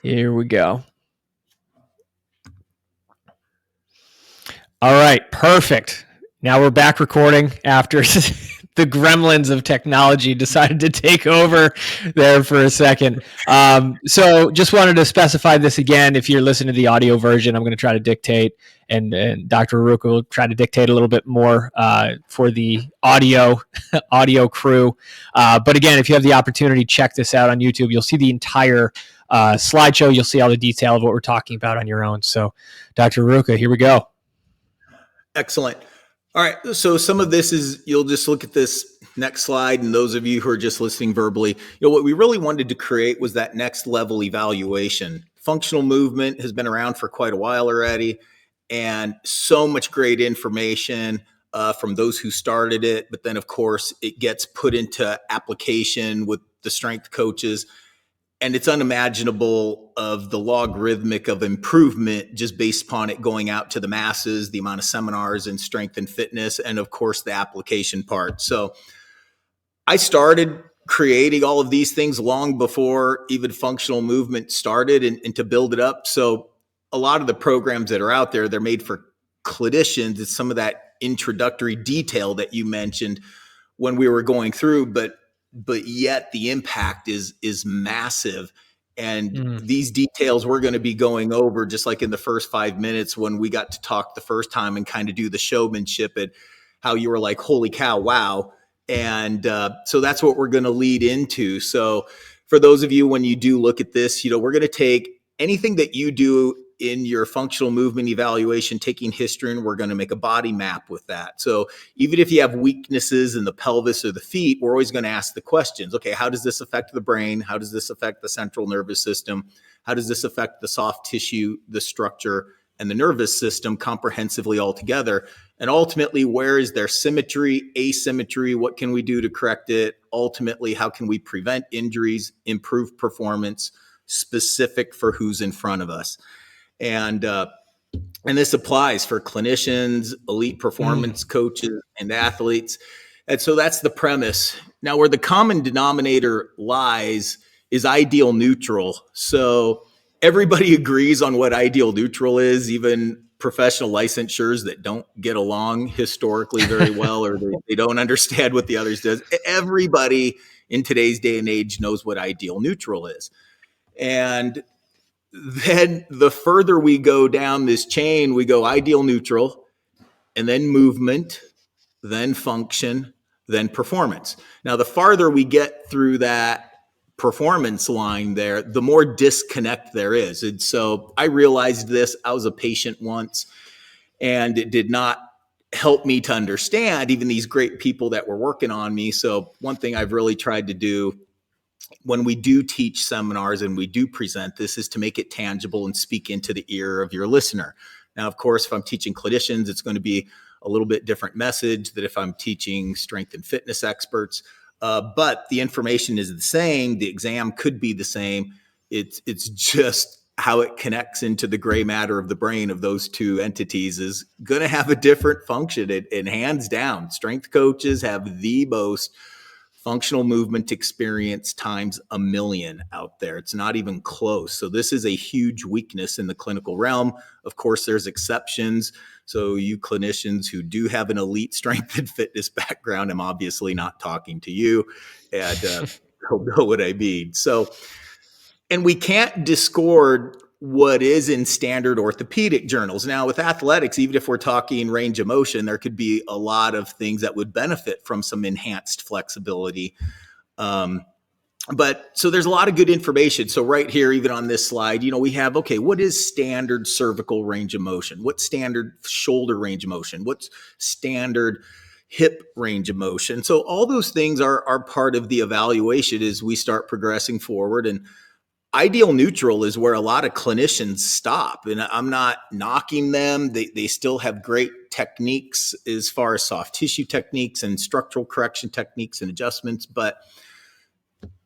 Here we go. All right, perfect. Now we're back recording after the gremlins of technology decided to take over there for a second. So just wanted to specify this again. If you're listening to the audio version, I'm going to try to dictate, and Dr. Rerucha will try to dictate a little bit more for the audio crew. But again, if you have the opportunity, check this out on YouTube. You'll see the entire slideshow. You'll see all the detail of what we're talking about on your own. So, Dr. Rerucha, here we go. Excellent. All right. So some of this is, you'll just look at this next slide. And those of you who are just listening verbally, what we really wanted to create was that next level evaluation. Functional movement has been around for quite a while already, and so much great information from those who started it. But then, of course, it gets put into application with the strength coaches. And it's unimaginable of the logarithmic of improvement just based upon it going out to the masses, the amount of seminars in strength and fitness, and of course, the application part. So I started creating all of these things long before even functional movement started, and to build it up. So a lot of the programs that are out there, they're made for clinicians. It's some of that introductory detail that you mentioned when we were going through, but yet the impact is massive. And these details we're going to be going over, just like in the first 5 minutes when we got to talk the first time and kind of do the showmanship at how you were like, holy cow, wow. And so that's what we're going to lead into. So for those of you, when you do look at this, we're going to take anything that you do in your functional movement evaluation, taking history, and we're going to make a body map with that. So even if you have weaknesses in the pelvis or the feet, we're always going to ask the questions. Okay, how does this affect the brain? How does this affect the central nervous system? How does this affect the soft tissue, the structure, and the nervous system comprehensively all together? And ultimately, where is there symmetry, asymmetry? What can we do to correct it? Ultimately, how can we prevent injuries, improve performance, specific for who's in front of us? And this applies for clinicians, elite performance coaches, and athletes. And so that's the premise. Now, where the common denominator lies is ideal neutral. So everybody agrees on what ideal neutral is, even professional licensures that don't get along historically very well, or they don't understand what the others does. Everybody in today's day and age knows what ideal neutral is. And then the further we go down this chain, we go ideal neutral, and then movement, then function, then performance. Now, the farther we get through that performance line there, the more disconnect there is. And so I realized this. I was a patient once, and it did not help me to understand even these great people that were working on me. So one thing I've really tried to do when we do teach seminars and we do present this is to make it tangible and speak into the ear of your listener. Now, of course, if I'm teaching clinicians, it's going to be a little bit different message than if I'm teaching strength and fitness experts. But the information is the same. The exam could be the same. It's just how it connects into the gray matter of the brain of those two entities is going to have a different function. And hands down, strength coaches have the most functional movement experience times a million out there. It's not even close. So this is a huge weakness in the clinical realm. Of course, there's exceptions. So you clinicians who do have an elite strength and fitness background, I'm obviously not talking to you, and you'll know what I mean. So, and we can't discord what is in standard orthopedic journals. Now, with athletics, even if we're talking range of motion, there could be a lot of things that would benefit from some enhanced flexibility. But so there's a lot of good information. So right here, even on this slide, we have, okay, what is standard cervical range of motion? What's standard shoulder range of motion? What's standard hip range of motion? So all those things are part of the evaluation as we start progressing forward. And ideal neutral is where a lot of clinicians stop, and I'm not knocking them. They still have great techniques as far as soft tissue techniques and structural correction techniques and adjustments. But,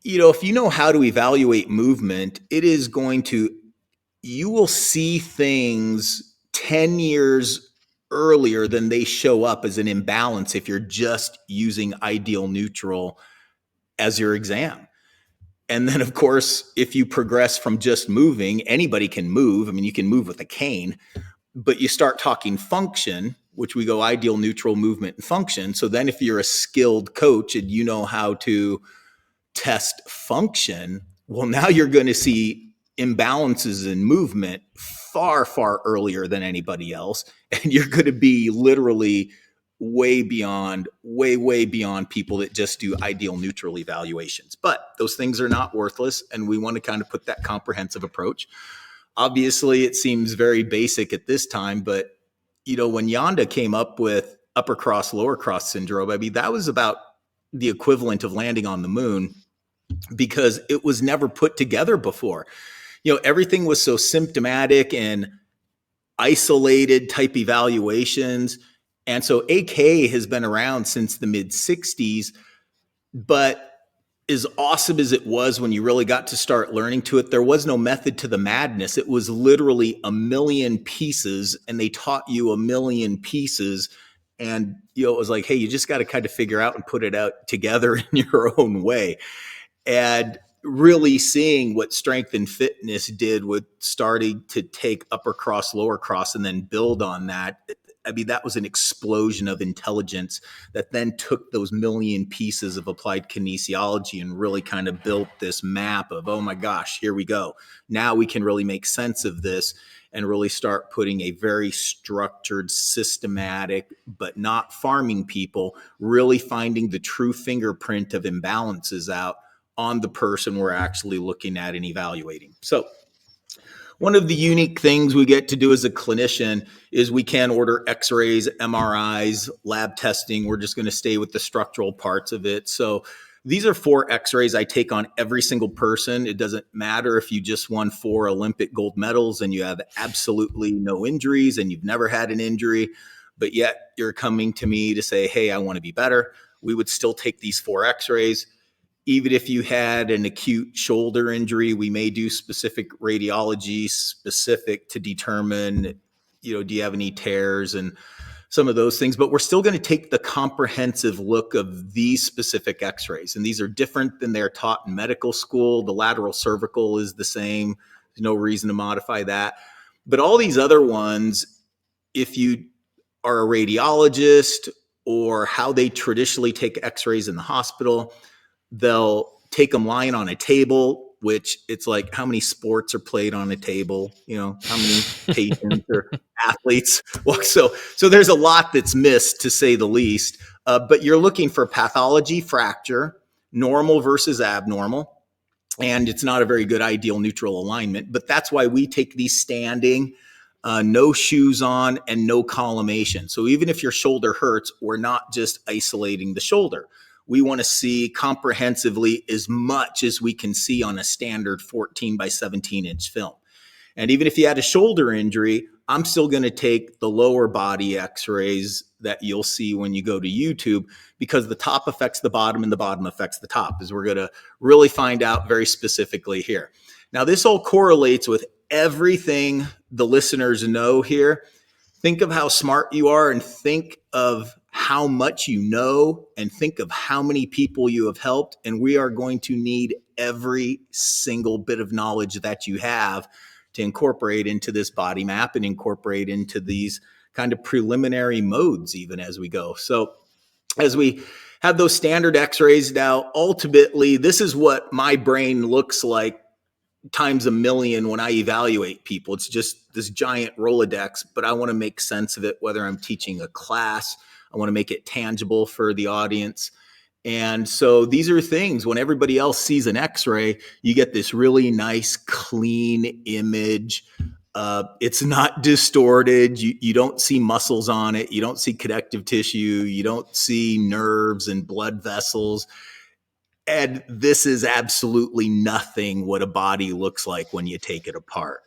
if you know how to evaluate movement, you will see things 10 years earlier than they show up as an imbalance if you're just using ideal neutral as your exam. And then, of course, if you progress from just moving, anybody can move. I mean, you can move with a cane, but you start talking function, which we go ideal, neutral, movement, and function. So then if you're a skilled coach and you know how to test function, well, now you're going to see imbalances in movement far, far earlier than anybody else. And you're going to be literally way beyond, way beyond people that just do ideal neutral evaluations. But those things are not worthless. And we want to kind of put that comprehensive approach. Obviously, it seems very basic at this time, but when Yonda came up with upper cross, lower cross syndrome, I mean, that was about the equivalent of landing on the moon because it was never put together before. Everything was so symptomatic and isolated type evaluations. And so AK has been around since the mid 60s, but as awesome as it was when you really got to start learning to it, there was no method to the madness. It was literally a million pieces, and they taught you a million pieces. And, it was like, hey, you just got to kind of figure out and put it out together in your own way. And really seeing what strength and fitness did with starting to take upper cross, lower cross, and then build on that. I mean, that was an explosion of intelligence that then took those million pieces of applied kinesiology and really kind of built this map of, oh my gosh, here we go. Now we can really make sense of this and really start putting a very structured, systematic, but not farming people, really finding the true fingerprint of imbalances out on the person we're actually looking at and evaluating. So one of the unique things we get to do as a clinician is we can order x-rays, MRIs, lab testing. We're just going to stay with the structural parts of it. So these are 4 x-rays I take on every single person. It doesn't matter if you just won 4 Olympic gold medals and you have absolutely no injuries and you've never had an injury, but yet you're coming to me to say, hey, I want to be better. We would still take these 4 x-rays. Even if you had an acute shoulder injury, we may do specific radiology specific to determine, do you have any tears and some of those things, but we're still going to take the comprehensive look of these specific x-rays. And these are different than they're taught in medical school. The lateral cervical is the same. There's no reason to modify that. But all these other ones, if you are a radiologist or how they traditionally take x-rays in the hospital, they'll take them lying on a table, which it's like how many sports are played on a table, how many patients or athletes. Well, so there's a lot that's missed, to say the least. But you're looking for pathology, fracture, normal versus abnormal. And it's not a very good ideal neutral alignment. But that's why we take these standing, no shoes on, and no collimation. So even if your shoulder hurts, we're not just isolating the shoulder. We want to see comprehensively as much as we can see on a standard 14 by 17 inch film. And even if you had a shoulder injury, I'm still going to take the lower body x-rays that you'll see when you go to YouTube, because the top affects the bottom and the bottom affects the top, as we're going to really find out very specifically here. Now, this all correlates with everything the listeners know here. Think of how smart you are and think of how much you know and think of how many people you have helped. And we are going to need every single bit of knowledge that you have to incorporate into this body map and incorporate into these kind of preliminary modes even as we go. So as we have those standard x-rays now, ultimately, this is what my brain looks like times a million when I evaluate people. It's just this giant Rolodex, but I want to make sense of it, whether I'm teaching a class. I want to make it tangible for the audience. And so these are things, when everybody else sees an x-ray, you get this really nice, clean image. It's not distorted. You don't see muscles on it. You don't see connective tissue. You don't see nerves and blood vessels. And this is absolutely nothing what a body looks like when you take it apart,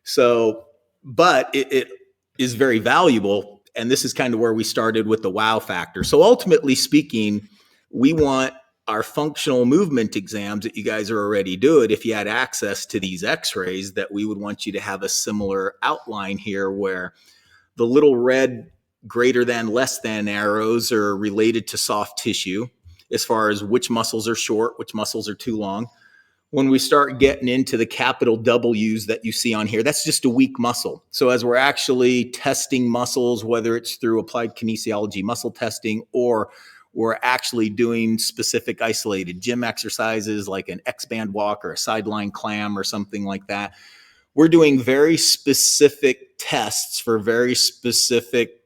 So, but it is very valuable. And this is kind of where we started with the wow factor. So ultimately speaking, we want our functional movement exams that you guys are already doing. If you had access to these x-rays, that we would want you to have a similar outline here where the little red greater than, less than arrows are related to soft tissue, as far as which muscles are short, which muscles are too long. when we start getting into the capital W's that you see on here, that's just a weak muscle. So as we're actually testing muscles, whether it's through applied kinesiology muscle testing, or we're actually doing specific isolated gym exercises like an X-band walk or a sideline clam or something like that, we're doing very specific tests for very specific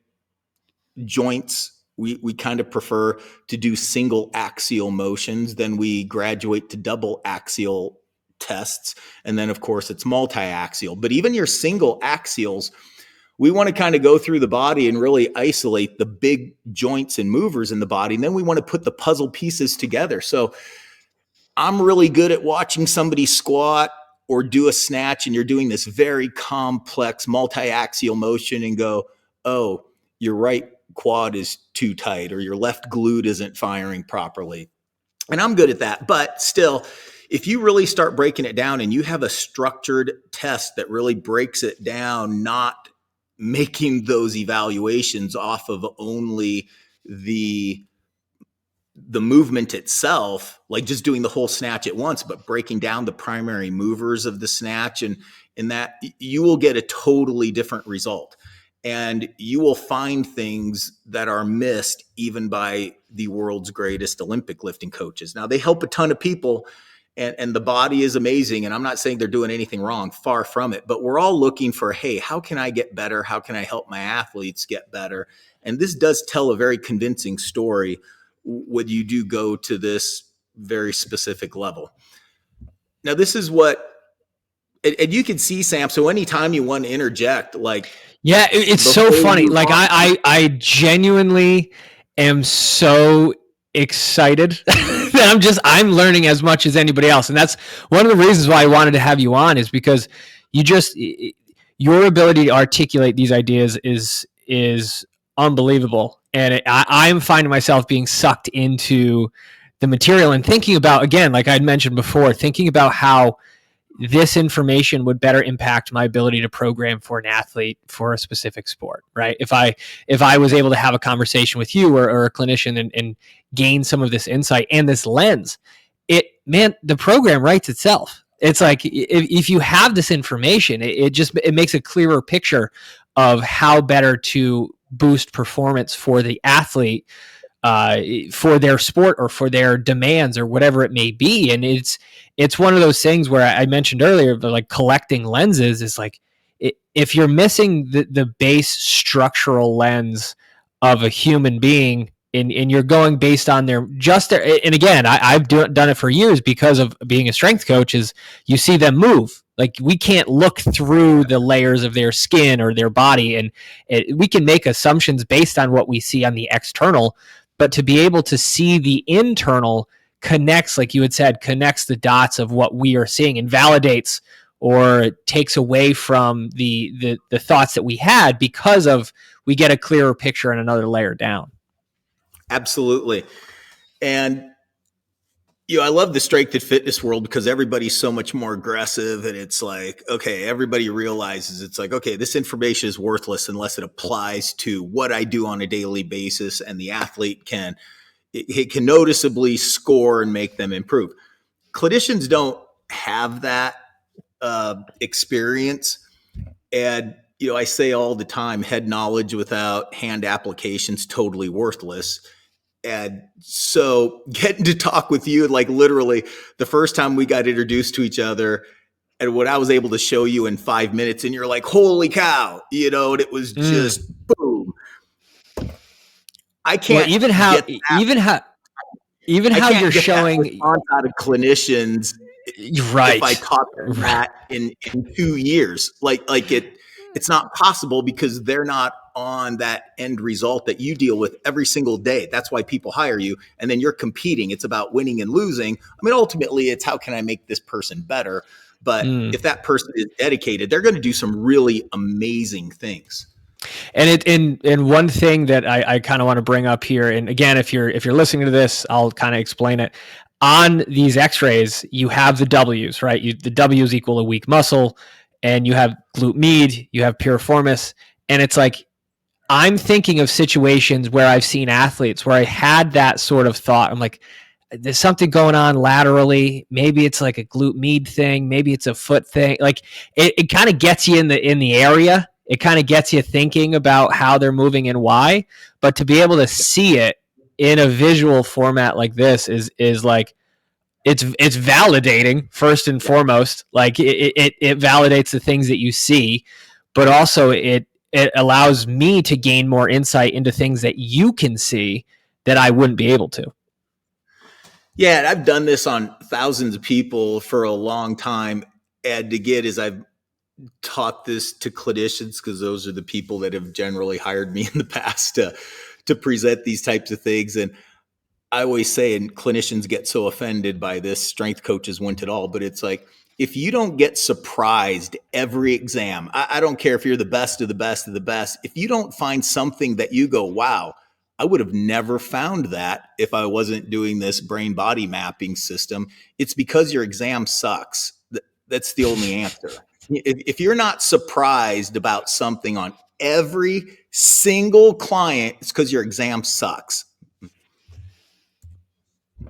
joints. We kind of prefer to do single axial motions. Then we graduate to double axial tests. And then, of course, it's multi-axial. But even your single axials, we want to kind of go through the body and really isolate the big joints and movers in the body. And then we want to put the puzzle pieces together. So I'm really good at watching somebody squat or do a snatch, and you're doing this very complex multi-axial motion and go, oh, your right quad is too tight, or your left glute isn't firing properly. And I'm good at that. But still, if you really start breaking it down and you have a structured test that really breaks it down, not making those evaluations off of only the movement itself, like just doing the whole snatch at once, but breaking down the primary movers of the snatch, and in that, you will get a totally different result. And you will find things that are missed even by the world's greatest Olympic lifting coaches. Now, they help a ton of people, and the body is amazing. And I'm not saying they're doing anything wrong, far from it. But we're all looking for, hey, how can I get better? How can I help my athletes get better? And this does tell a very convincing story when you do go to this very specific level. Now, this is what, and you can see, Sam, so anytime you want to interject, like, yeah, it's so funny. Like I genuinely am so excited that I'm learning as much as anybody else. And that's one of the reasons why I wanted to have you on, is because your ability to articulate these ideas is unbelievable. And I'm finding myself being sucked into the material and thinking about, again, like I'd mentioned before, thinking about how this information would better impact my ability to program for an athlete for a specific sport, right? If I was able to have a conversation with you or a clinician and gain some of this insight and this lens, the program writes itself. It's like, if you have this information, it makes a clearer picture of how better to boost performance for the athlete, for their sport or for their demands or whatever it may be. And it's one of those things where I mentioned earlier, like collecting lenses is like, if you're missing the base structural lens of a human being, and you're going based on and again, I've done it for years because of being a strength coach, is you see them move. Like, we can't look through the layers of their skin or their body, and we can make assumptions based on what we see on the external, but to be able to see the internal connects, like you had said, connects the dots of what we are seeing and validates or takes away from the thoughts that we had, because of we get a clearer picture and another layer down. Absolutely. And I love the strength and fitness world because everybody's so much more aggressive, and it's like, okay, everybody realizes it's like, okay, this information is worthless unless it applies to what I do on a daily basis, and the athlete can noticeably score and make them improve. Clinicians don't have that experience. And, I say all the time, head knowledge without hand application's totally worthless. And so getting to talk with you, like literally the first time we got introduced to each other, and what I was able to show you in 5 minutes, and you're like, holy cow, and it was just boom. I can't even how you're showing out of clinicians, right? If I taught them that in 2 years, it's not possible, because they're not on that end result that you deal with every single day. That's why people hire you. And then you're competing. It's about winning and losing. I mean, ultimately, it's how can I make this person better? But if that person is dedicated, they're going to do some really amazing things. And one thing that I kind of want to bring up here, and again, if you're listening to this, I'll kind of explain it. On these X-rays, you have the W's, right? The W's equal a weak muscle, and you have glute med, you have piriformis, and it's like, I'm thinking of situations where I've seen athletes where I had that sort of thought. I'm like, there's something going on laterally. Maybe it's like a glute med thing. Maybe it's a foot thing. Like it kind of gets you in the area. It kind of gets you thinking about how they're moving and why. But to be able to see it in a visual format like this is like it's validating first and foremost. Like it validates the things that you see, but also it allows me to gain more insight into things that you can see that I wouldn't be able to. Yeah, and I've done this on thousands of people for a long time. And to get is I've taught this to clinicians because those are the people that have generally hired me in the past to present these types of things. And I always say, and clinicians get so offended by this, strength coaches wouldn't at all, but it's like, if you don't get surprised every exam, I don't care if you're the best of the best of the best, if you don't find something that you go, wow, I would have never found that if I wasn't doing this brain body mapping system, it's because your exam sucks. That's the only answer. If you're not surprised about something on every single client, it's because your exam sucks.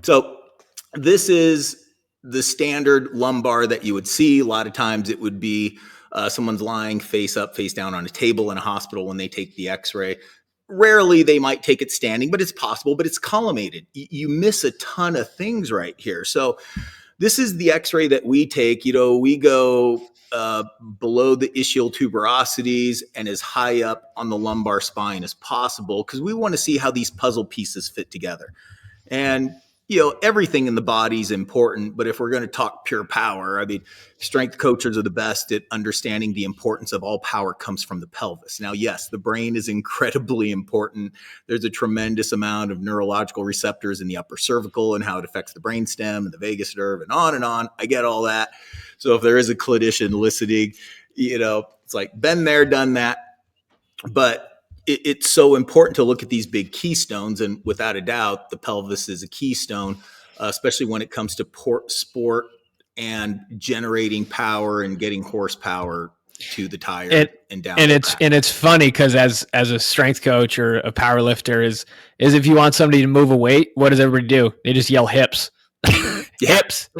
So this is the standard lumbar that you would see. A lot of times it would be someone's lying face up, face down on a table in a hospital when they take the x-ray. Rarely they might take it standing, but it's possible, but it's collimated. You miss a ton of things right here. So this is the x-ray that we take. We go below the ischial tuberosities and as high up on the lumbar spine as possible because we want to see how these puzzle pieces fit together. And everything in the body is important, but if we're going to talk pure power, I mean, strength coaches are the best at understanding the importance of all power comes from the pelvis. Now, yes, the brain is incredibly important. There's a tremendous amount of neurological receptors in the upper cervical and how it affects the brainstem and the vagus nerve and on and on. I get all that. So if there is a clinician listening, it's like been there, done that. But it's so important to look at these big keystones. And without a doubt, the pelvis is a keystone, especially when it comes to sport and generating power and getting horsepower to the tire and down. And it's funny because as a strength coach or a power lifter is if you want somebody to move a weight, what does everybody do? They just yell hips. Hips.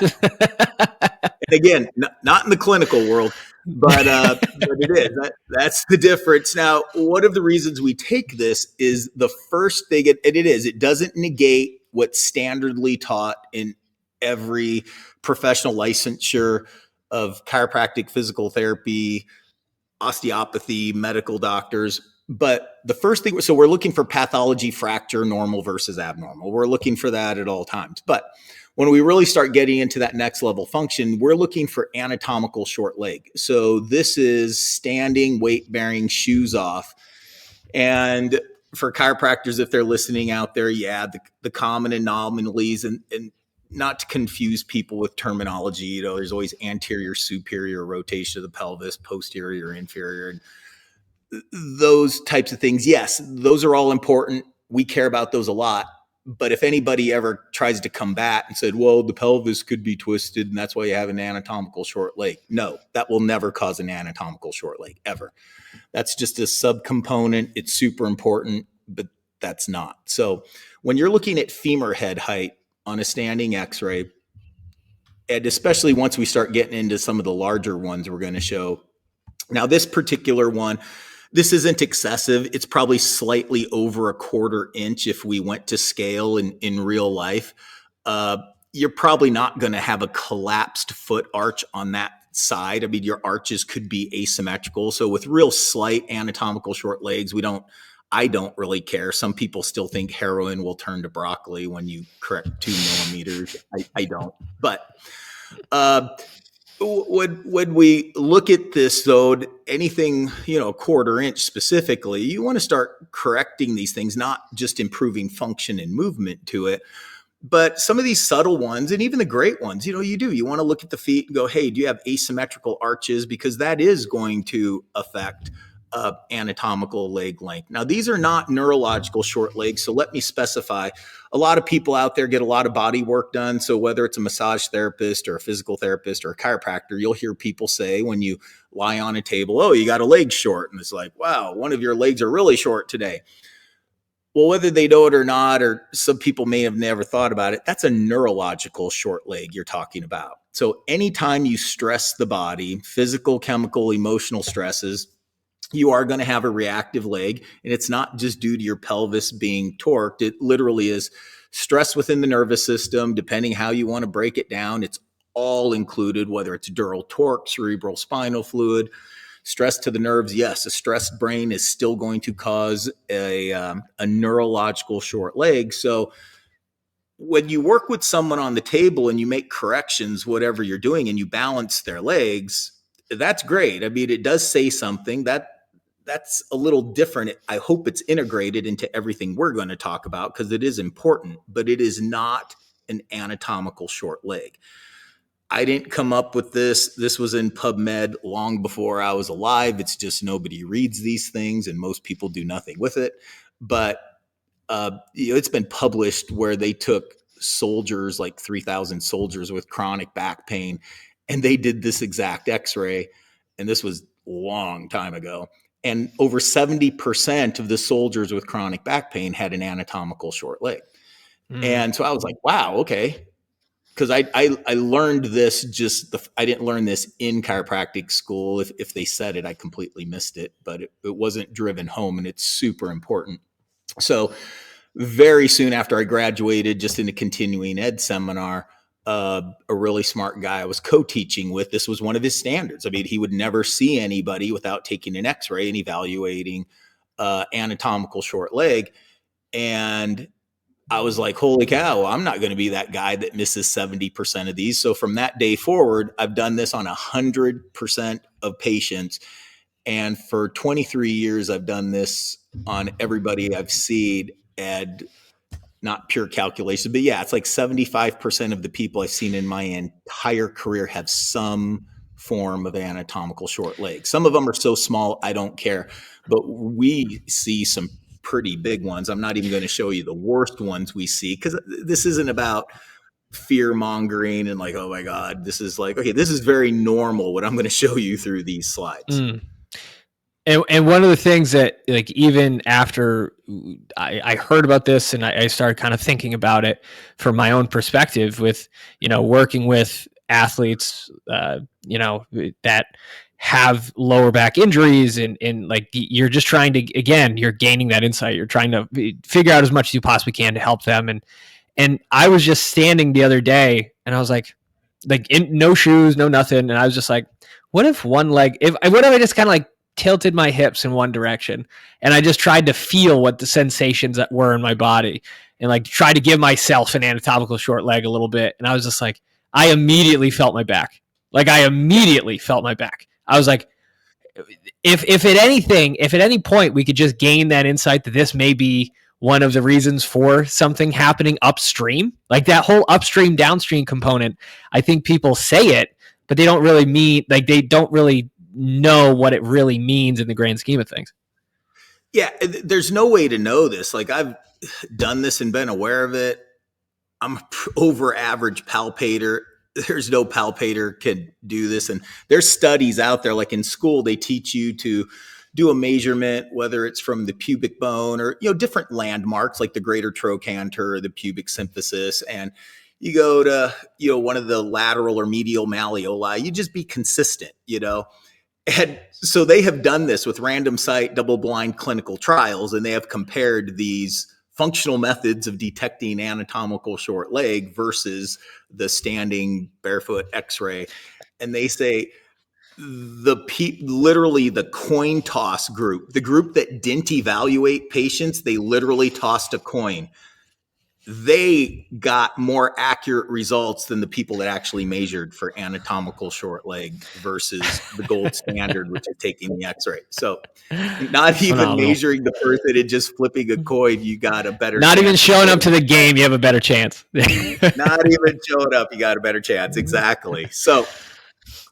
And again, not in the clinical world, but it is. That's the difference. Now, one of the reasons we take this is the first thing, and it doesn't negate what's standardly taught in every professional licensure of chiropractic, physical therapy, osteopathy, medical doctors. But the first thing, so we're looking for pathology, fracture, normal versus abnormal. We're looking for that at all times. But when we really start getting into that next level function, we're looking for anatomical short leg. So this is standing, weight bearing, shoes off. And for chiropractors, if they're listening out there, the common anomalies and not to confuse people with terminology, there's always anterior, superior rotation of the pelvis, posterior, inferior, and those types of things. Yes, those are all important. We care about those a lot. But if anybody ever tries to combat and said, well, the pelvis could be twisted and that's why you have an anatomical short leg. No, that will never cause an anatomical short leg ever. That's just a subcomponent. It's super important, but that's not. So when you're looking at femur head height on a standing x-ray, and especially once we start getting into some of the larger ones we're going to show. Now, this particular one, this isn't excessive. It's probably slightly over a 1/4 inch if we went to scale in real life. You're probably not going to have a collapsed foot arch on that side. I mean, your arches could be asymmetrical. So with real slight anatomical short legs, I don't really care. Some people still think heroin will turn to broccoli when you correct 2 millimeters. I don't. But when we look at this, though, anything, 1/4 inch specifically, you want to start correcting these things, not just improving function and movement to it, but some of these subtle ones and even the great ones, you want to look at the feet and go, hey, do you have asymmetrical arches? Because that is going to affect anatomical leg length. Now, these are not neurological short legs. So let me specify. A lot of people out there get a lot of body work done. So whether it's a massage therapist or a physical therapist or a chiropractor, you'll hear people say when you lie on a table, oh, you got a leg short. And it's like, wow, one of your legs are really short today. Well, whether they know it or not, or some people may have never thought about it, that's a neurological short leg you're talking about. So anytime you stress the body, physical, chemical, emotional stresses, you are going to have a reactive leg. And it's not just due to your pelvis being torqued. It literally is stress within the nervous system, depending how you want to break it down. It's all included, whether it's dural torque, cerebral spinal fluid, stress to the nerves. Yes, a stressed brain is still going to cause a neurological short leg. So when you work with someone on the table and you make corrections, whatever you're doing, and you balance their legs, that's great. I mean, it does say something that's a little different. I hope it's integrated into everything we're going to talk about because it is important, but it is not an anatomical short leg. I didn't come up with this. This was in PubMed long before I was alive. It's just nobody reads these things and most people do nothing with it. But it's been published where they took soldiers, like 3,000 soldiers with chronic back pain, and they did this exact x-ray. And this was a long time ago. And over 70% of the soldiers with chronic back pain had an anatomical short leg. And so I was like, wow, okay. Because I learned this I didn't learn this in chiropractic school. If they said it, I completely missed it, but it wasn't driven home, and it's super important. So very soon after I graduated, just in a continuing ed seminar, a really smart guy I was co-teaching with, this was one of his standards. I mean, he would never see anybody without taking an x-ray and evaluating anatomical short leg. And I was like, holy cow, I'm not going to be that guy that misses 70% of these. So from that day forward, I've done this on 100% of patients. And for 23 years, I've done this on everybody I've seen, and not pure calculation, but yeah, it's like 75% of the people I've seen in my entire career have some form of anatomical short leg. Some of them are so small, I don't care, but we see some pretty big ones. I'm not even going to show you the worst ones we see, because this isn't about fear mongering and like, oh my God, this is like, okay, this is very normal what I'm going to show you through these slides. And one of the things that, like, even after I heard about this and I started kind of thinking about it from my own perspective with, working with athletes, that have lower back injuries and like you're just trying to, again, you're gaining that insight. You're trying to figure out as much as you possibly can to help them. And I was just standing the other day and I was like in no shoes, no nothing. And I was just like, what if one leg, what if I just kind of like tilted my hips in one direction and I just tried to feel what the sensations that were in my body and like try to give myself an anatomical short leg a little bit. And I was just like, I immediately felt my back. I was like, if at any point we could just gain that insight that this may be one of the reasons for something happening upstream, like that whole upstream downstream component, I think people say it, but they don't really mean, like they don't really know what it really means in the grand scheme of things. Yeah, there's no way to know this. Like, I've done this and been aware of it. I'm over average palpator. There's no palpator can do this. And there's studies out there, like in school, they teach you to do a measurement, whether it's from the pubic bone or, different landmarks like the greater trochanter or the pubic symphysis. And you go to, one of the lateral or medial malleoli, you just be consistent, And so they have done this with random site, double-blind clinical trials, and they have compared these functional methods of detecting anatomical short leg versus the standing barefoot x-ray. And they say literally the coin toss group, the group that didn't evaluate patients, they literally tossed a coin. They got more accurate results than the people that actually measured for anatomical short leg versus the gold standard, which is taking the x-ray. So not even measuring the person and just flipping a coin, you got a better chance. Not even showing up to the game, you have a better chance. Not even showing up, you got a better chance. Exactly. So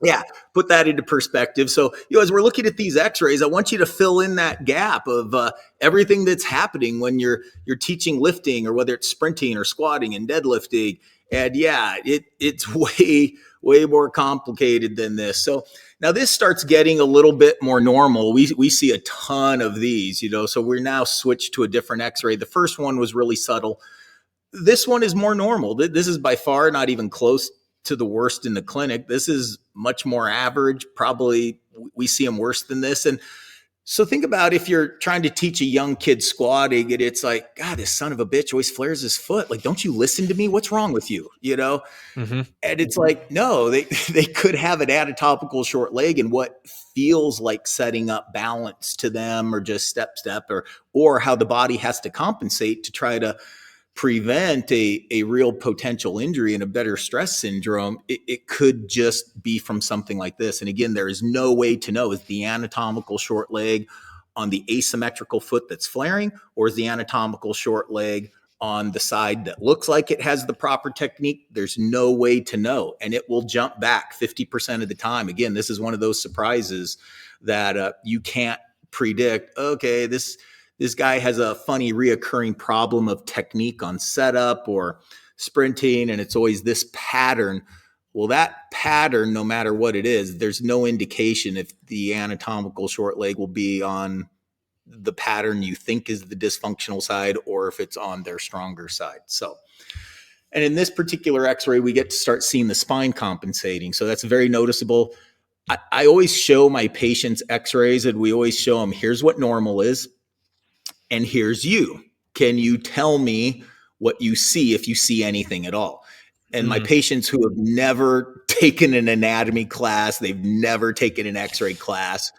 yeah, put that into perspective. So, as we're looking at these x-rays, I want you to fill in that gap of everything that's happening when you're teaching lifting, or whether it's sprinting or squatting and deadlifting. And yeah, it's way way more complicated than this. So now this starts getting a little bit more normal. We see a ton of these, so we're now switched to a different x-ray. The first one was really subtle. This one is more normal. This is by far not even close to the worst in the clinic. This is much more average. Probably we see them worse than this. And so think about if you're trying to teach a young kid squatting and it's like, God, this son of a bitch always flares his foot. Like, don't you listen to me? What's wrong with you? Mm-hmm. And it's like, no, they could have an anatomical short leg and what feels like setting up balance to them or just step, or how the body has to compensate to try to prevent a real potential injury and a better stress syndrome. It could just be from something like this. And again, there is no way to know, is the anatomical short leg on the asymmetrical foot that's flaring, or is the anatomical short leg on the side that looks like it has the proper technique? There's no way to know. And it will jump back 50% of the time. Again, this is one of those surprises that you can't predict. Okay, this guy has a funny reoccurring problem of technique on setup or sprinting, and it's always this pattern. Well, that pattern, no matter what it is, there's no indication if the anatomical short leg will be on the pattern you think is the dysfunctional side or if it's on their stronger side. So, and in this particular x-ray, we get to start seeing the spine compensating. So that's very noticeable. I always show my patients x-rays and we always show them, here's what normal is. And here's you. Can you tell me what you see if you see anything at all? And my patients who have never taken an anatomy class, they've never taken an x-ray class,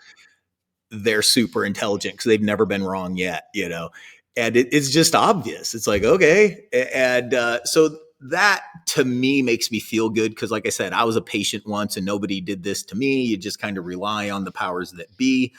they're super intelligent because they've never been wrong yet, and it's just obvious. It's like, okay. And so that to me makes me feel good because like I said, I was a patient once and nobody did this to me. You just kind of rely on the powers that be.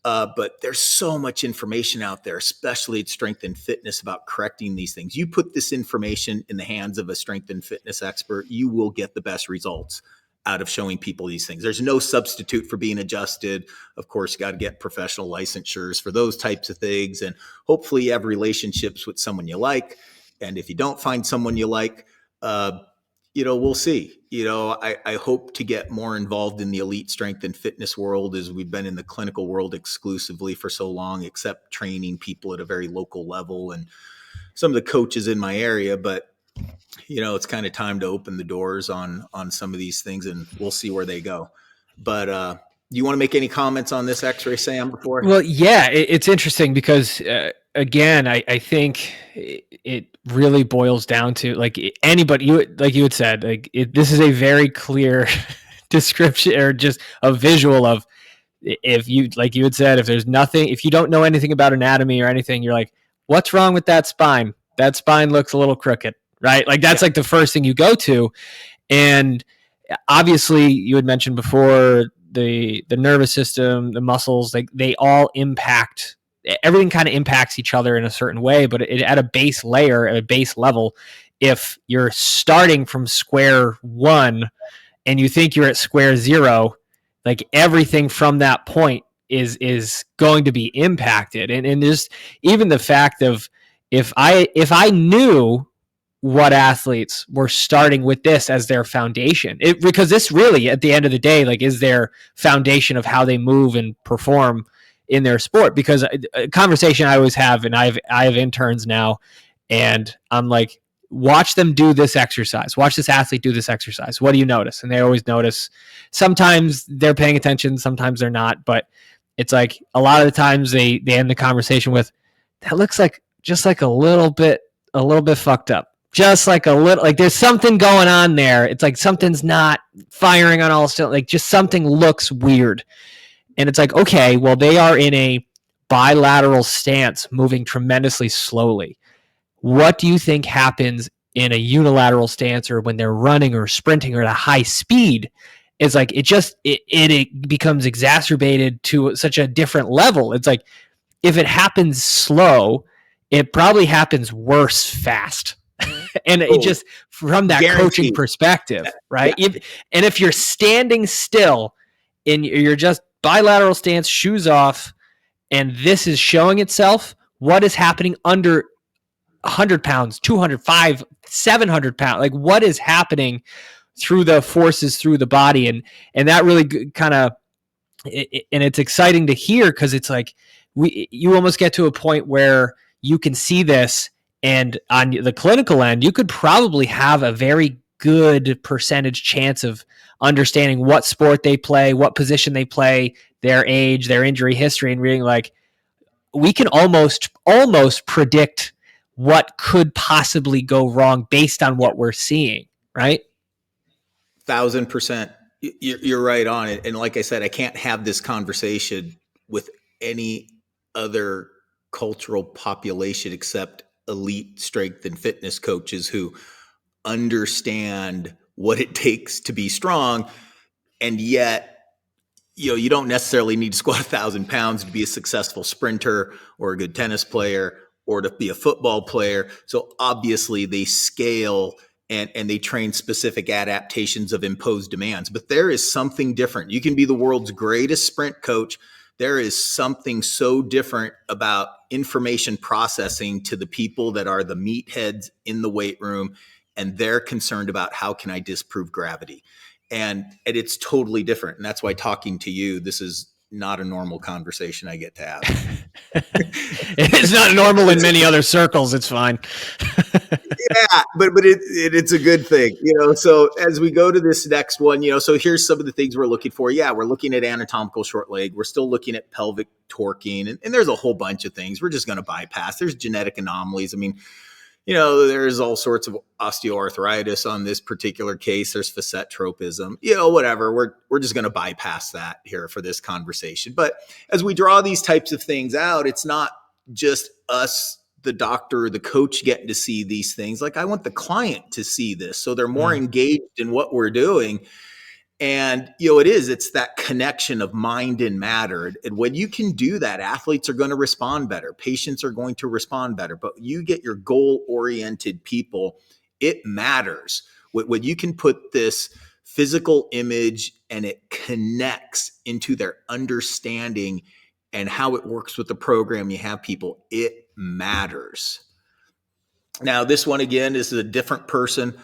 But there's so much information out there, especially at Strength and Fitness, about correcting these things. You put this information in the hands of a strength and fitness expert, you will get the best results out of showing people these things. There's no substitute for being adjusted. Of course, you got to get professional licensures for those types of things. And hopefully you have relationships with someone you like. And if you don't find someone you like, we'll see. I hope to get more involved in the elite strength and fitness world, as we've been in the clinical world exclusively for so long, except training people at a very local level and some of the coaches in my area. But, it's kind of time to open the doors on some of these things, and we'll see where they go. But do you want to make any comments on this x-ray, Sam, before? Well, yeah, it's interesting because, again, I think it really boils down to like anybody, like you had said, like this is a very clear description or just a visual of if you, like you had said, if there's nothing, if you don't know anything about anatomy or anything, you're like, what's wrong with that spine? That spine looks a little crooked, right? Like that's like the first thing you go to. And obviously you had mentioned before the nervous system, the muscles, like they all impact, everything kind of impacts each other in a certain way, but at a base layer, at a base level, if you're starting from square one and you think you're at square zero, like everything from that point is going to be impacted. And just even the fact of if I knew what athletes were starting with this as their foundation, because this really at the end of the day, like is their foundation of how they move and perform in their sport. Because a conversation I always have, and I have interns now, and I'm like, watch them do this exercise. Watch this athlete do this exercise. What do you notice? And they always notice. Sometimes they're paying attention, sometimes they're not. But it's like a lot of the times they end the conversation with, that looks like just like a little bit fucked up. Just like a little, like there's something going on there. It's like something's not firing on all cylinders. Like just something looks weird. And it's like, okay, well, they are in a bilateral stance, moving tremendously slowly. What do you think happens in a unilateral stance or when they're running or sprinting or at a high speed? It's like it becomes exacerbated to such a different level. It's like if it happens slow, it probably happens worse fast. And it just from that coaching perspective, right? Yeah. If you're standing still and you're just bilateral stance, shoes off, and this is showing itself, what is happening under 100 pounds, 200, 500, 700 pounds? Like what is happening through the forces through the body. And that really kind of, and it's exciting to hear, because it's like you almost get to a point where you can see this, and on the clinical end, you could probably have a very good percentage chance of understanding what sport they play, what position they play, their age, their injury history, and reading, like, we can almost predict what could possibly go wrong based on what we're seeing, right? 1,000%. You're right on it. And like I said, I can't have this conversation with any other cultural population except elite strength and fitness coaches who understand what it takes to be strong. And yet, you don't necessarily need to squat 1,000 pounds to be a successful sprinter or a good tennis player or to be a football player. So obviously they scale and they train specific adaptations of imposed demands. But there is something different. You can be the world's greatest sprint coach. There is something so different about information processing to the people that are the meatheads in the weight room, and they're concerned about how can I disprove gravity. And it's totally different. And that's why talking to you, this is not a normal conversation I get to have. It's not normal in many other circles. It's fine. Yeah, but it's a good thing, So as we go to this next one, so here's some of the things we're looking for. Yeah, we're looking at anatomical short leg. We're still looking at pelvic torquing, and there's a whole bunch of things we're just going to bypass. There's genetic anomalies. I mean, there's all sorts of osteoarthritis on this particular case. There's facet tropism, whatever. We're just going to bypass that here for this conversation. But as we draw these types of things out, it's not just us, the doctor or the coach, getting to see these things. Like, I want the client to see this, so they're more engaged in what we're doing. And, it's that connection of mind and matter. And when you can do that, athletes are going to respond better. Patients are going to respond better. But you get your goal-oriented people, it matters. When you can put this physical image and it connects into their understanding and how it works with the program you have people, it matters. Now, this one, again, this is a different person.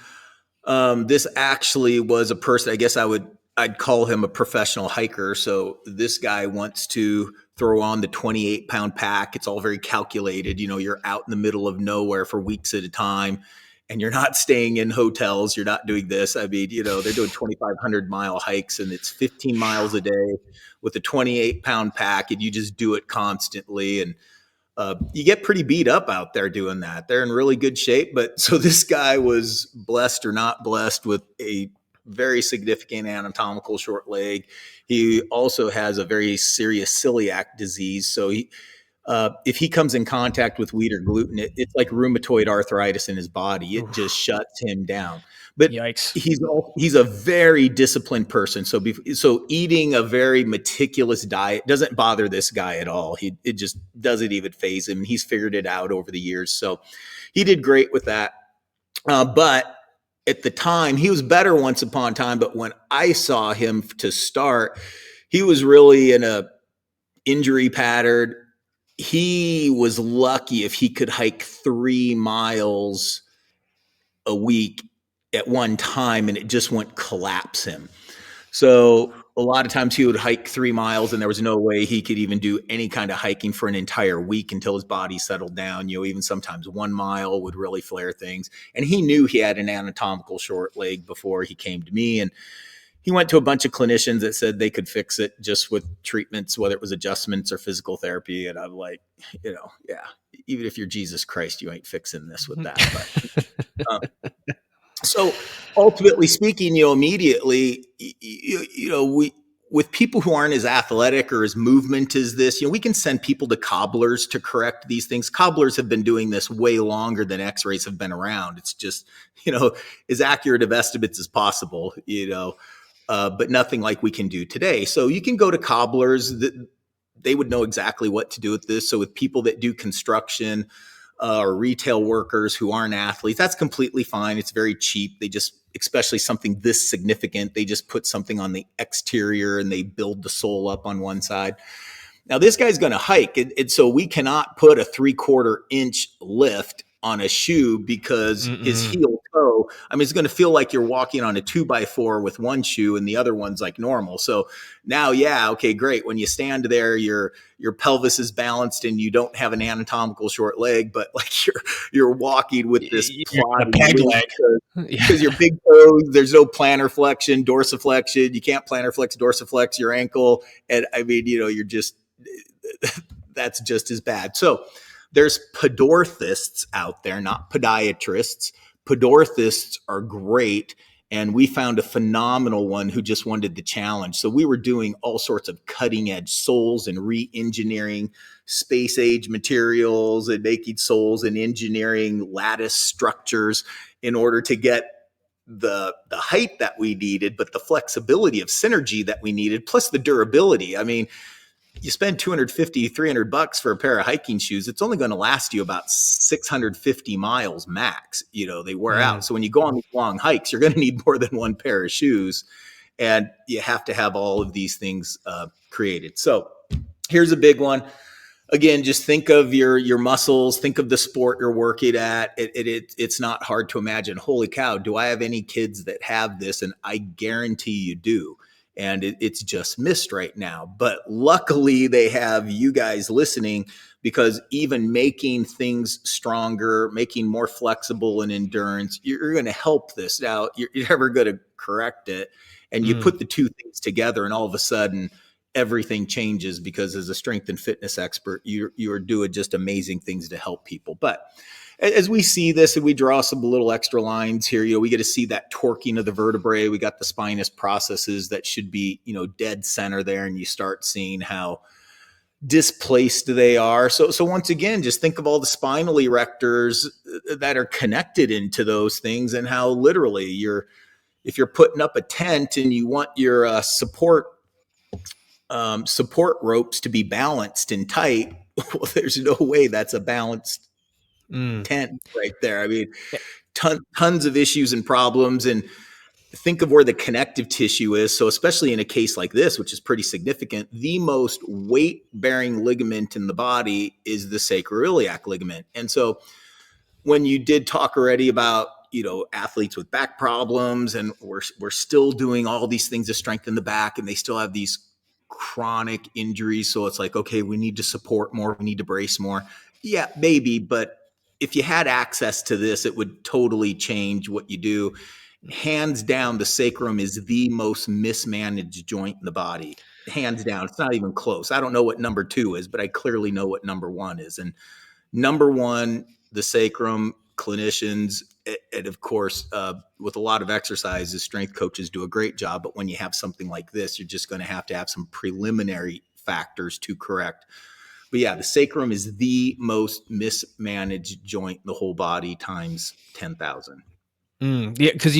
This actually was a person, I guess I'd call him a professional hiker. So this guy wants to throw on the 28-pound pack. It's all very calculated. You're out in the middle of nowhere for weeks at a time, and you're not staying in hotels. You're not doing this. I mean, they're doing 2,500-mile hikes, and it's 15 miles a day with a 28-pound pack, and you just do it constantly. And you get pretty beat up out there doing that. They're in really good shape. But so this guy was blessed or not blessed with a very significant anatomical short leg. He also has a very serious celiac disease. So if he comes in contact with wheat or gluten, it's like rheumatoid arthritis in his body. It just shuts him down. But Yikes. He's a very disciplined person. So eating a very meticulous diet doesn't bother this guy at all. It just doesn't even faze him. He's figured it out over the years. So he did great with that. But at the time, he was better once upon a time. But when I saw him to start, he was really in a injury pattern. He was lucky if he could hike 3 miles a week at one time, and it just wouldn't collapse him. So a lot of times he would hike 3 miles, and there was no way he could even do any kind of hiking for an entire week until his body settled down. Even sometimes 1 mile would really flare things. And he knew he had an anatomical short leg before he came to me. And he went to a bunch of clinicians that said they could fix it just with treatments, whether it was adjustments or physical therapy. And I'm like, yeah, even if you're Jesus Christ, you ain't fixing this with that. But, so ultimately speaking, immediately, we, with people who aren't as athletic or as movement as this, we can send people to cobblers to correct these things. Cobblers have been doing this way longer than x-rays have been around. It's just, as accurate of estimates as possible, but nothing like we can do today. So you can go to cobblers. They would know exactly what to do with this. So with people that do construction, or retail workers who aren't athletes, that's completely fine. It's very cheap. They just, especially something this significant, they just put something on the exterior and they build the sole up on one side. Now this guy's going to hike, and so we cannot put a 3/4 inch lift on a shoe because his Mm-mm. heel toe, I mean, it's going to feel like you're walking on a 2x4 with one shoe and the other one's like normal. So now, yeah, okay, great. When you stand there, your pelvis is balanced and you don't have an anatomical short leg, but like you're walking with this You're plot a in your peg knee leg. because your big toes, there's no plantar flexion, dorsiflexion. You can't plantar flex, dorsiflex your ankle. And I mean, you're just, that's just as bad. So there's podorthists out there, not podiatrists. Podorthists are great. And we found a phenomenal one who just wanted the challenge. So we were doing all sorts of cutting edge soles and re-engineering space age materials and making soles and engineering lattice structures in order to get the height that we needed, but the flexibility of synergy that we needed, plus the durability. I mean, you spend 250, $300 for a pair of hiking shoes, it's only going to last you about 650 miles max. They wear out. Mm. So when you go on these long hikes, you're going to need more than one pair of shoes. And you have to have all of these things created. So here's a big one. Again, just think of your muscles, think of the sport you're working at. It's not hard to imagine, holy cow, do I have any kids that have this? And I guarantee you do. And it's just missed right now. But luckily, they have you guys listening, because even making things stronger, making more flexible and endurance, you're going to help this. Now, you're never going to correct it. And you Mm. put the two things together, and all of a sudden, everything changes, because as a strength and fitness expert, you're doing just amazing things to help people. But as we see this and we draw some little extra lines here, we get to see that torquing of the vertebrae. We got the spinous processes that should be, dead center there. And you start seeing how displaced they are. So once again, just think of all the spinal erectors that are connected into those things, and how literally if you're putting up a tent and you want your support ropes to be balanced and tight, well, there's no way that's a balanced Mm. tent right there. I mean, tons of issues and problems. And think of where the connective tissue is. So especially in a case like this, which is pretty significant, the most weight-bearing ligament in the body is the sacroiliac ligament. And so when you did talk already about athletes with back problems, and we're still doing all these things to strengthen the back, and they still have these chronic injuries, so it's like, okay, we need to support more, we need to brace more. Yeah, maybe, but if you had access to this, it would totally change what you do. Hands down, the sacrum is the most mismanaged joint in the body. Hands down. It's not even close. I don't know what number 2 is, but I clearly know what number 1 is. And number 1, the sacrum, clinicians, and of course, with a lot of exercises, strength coaches do a great job. But when you have something like this, you're just going to have some preliminary factors to correct. But yeah, the sacrum is the most mismanaged joint in the whole body times 10,000. Yeah, because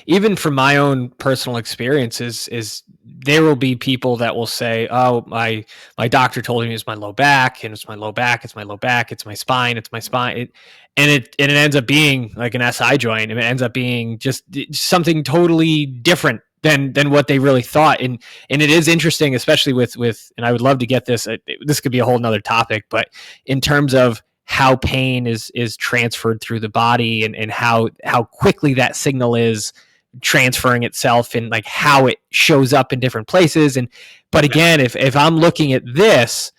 even from my own personal experiences, is there will be people that will say, "Oh, my doctor told me it's my low back, and it's my low back, it's my low back, it's my spine, it's my spine," and it ends up being like an SI joint, and it ends up being just something totally different than what they really thought. And it is interesting, especially with and I would love to get this. This could be a whole nother topic, but in terms of how pain is transferred through the body, and how quickly that signal is transferring itself, and like how it shows up in different places. But again, if I'm looking at this,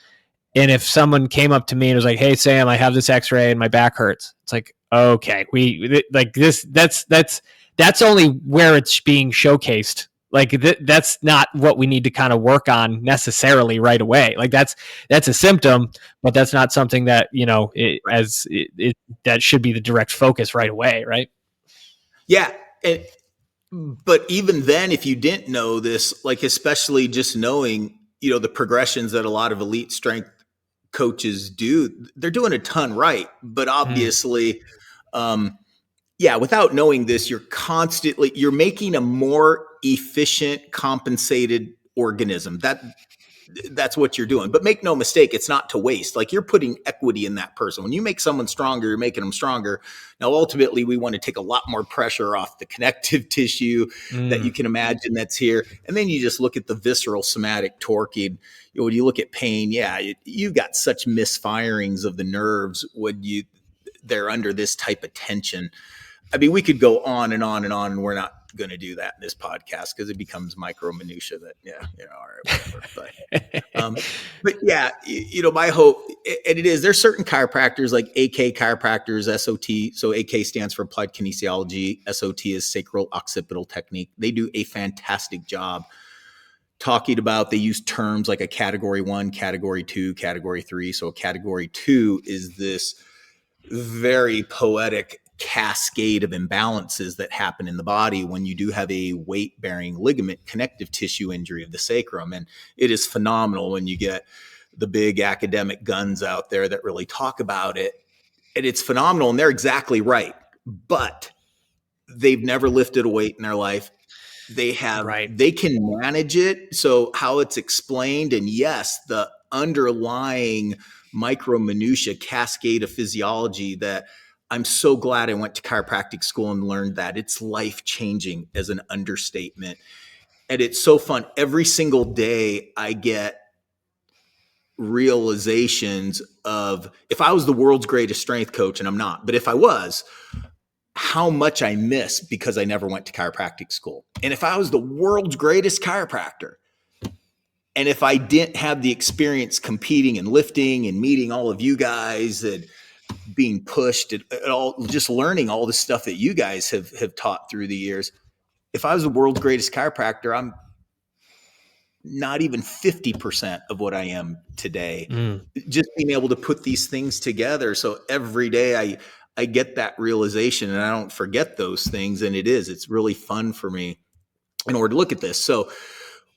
and if someone came up to me and was like, "Hey Sam, I have this x-ray and my back hurts," it's like, okay, we like this, that's only where it's being showcased. Like that's not what we need to kind of work on necessarily right away. Like that's a symptom, but that's not something that that should be the direct focus right away, right? Yeah. But even then, if you didn't know this, like especially just knowing, the progressions that a lot of elite strength coaches do, they're doing a ton right. But obviously, without knowing this, you're making a more efficient, compensated organism. That's what you're doing. But make no mistake, it's not to waste. Like, you're putting equity in that person. When you make someone stronger, you're making them stronger. Now, ultimately, we want to take a lot more pressure off the connective tissue that you can imagine that's here. And then you just look at the visceral somatic torquing. When you look at pain, you've got such misfirings of the nerves when they're under this type of tension. I mean, we could go on and on and on, and we're not going to do that in this podcast because it becomes micro minutia that, all right, whatever. But yeah, my hope, and it is, there's certain chiropractors like AK chiropractors, SOT. So AK stands for applied kinesiology. SOT is sacral occipital technique. They do a fantastic job talking about, they use terms like a category 1, category 2, category 3. So a category 2 is this very poetic cascade of imbalances that happen in the body when you do have a weight-bearing ligament connective tissue injury of the sacrum. And it is phenomenal when you get the big academic guns out there that really talk about it. And it's phenomenal, and they're exactly right. But they've never lifted a weight in their life. They can manage it. So how it's explained, and yes, the underlying micro minutia cascade of physiology that I'm so glad I went to chiropractic school and learned that. It's life-changing as an understatement. And it's so fun. Every single day I get realizations of, if I was the world's greatest strength coach, and I'm not, but if I was, how much I miss because I never went to chiropractic school. And if I was the world's greatest chiropractor, and if I didn't have the experience competing and lifting and meeting all of you guys and being pushed and all, just learning all the stuff that you guys have taught through the years, if I was the world's greatest chiropractor, I'm not even 50% of what I am today. Just being able to put these things together. So every day I get that realization, and I don't forget those things. And it's really fun for me in order to look at this. So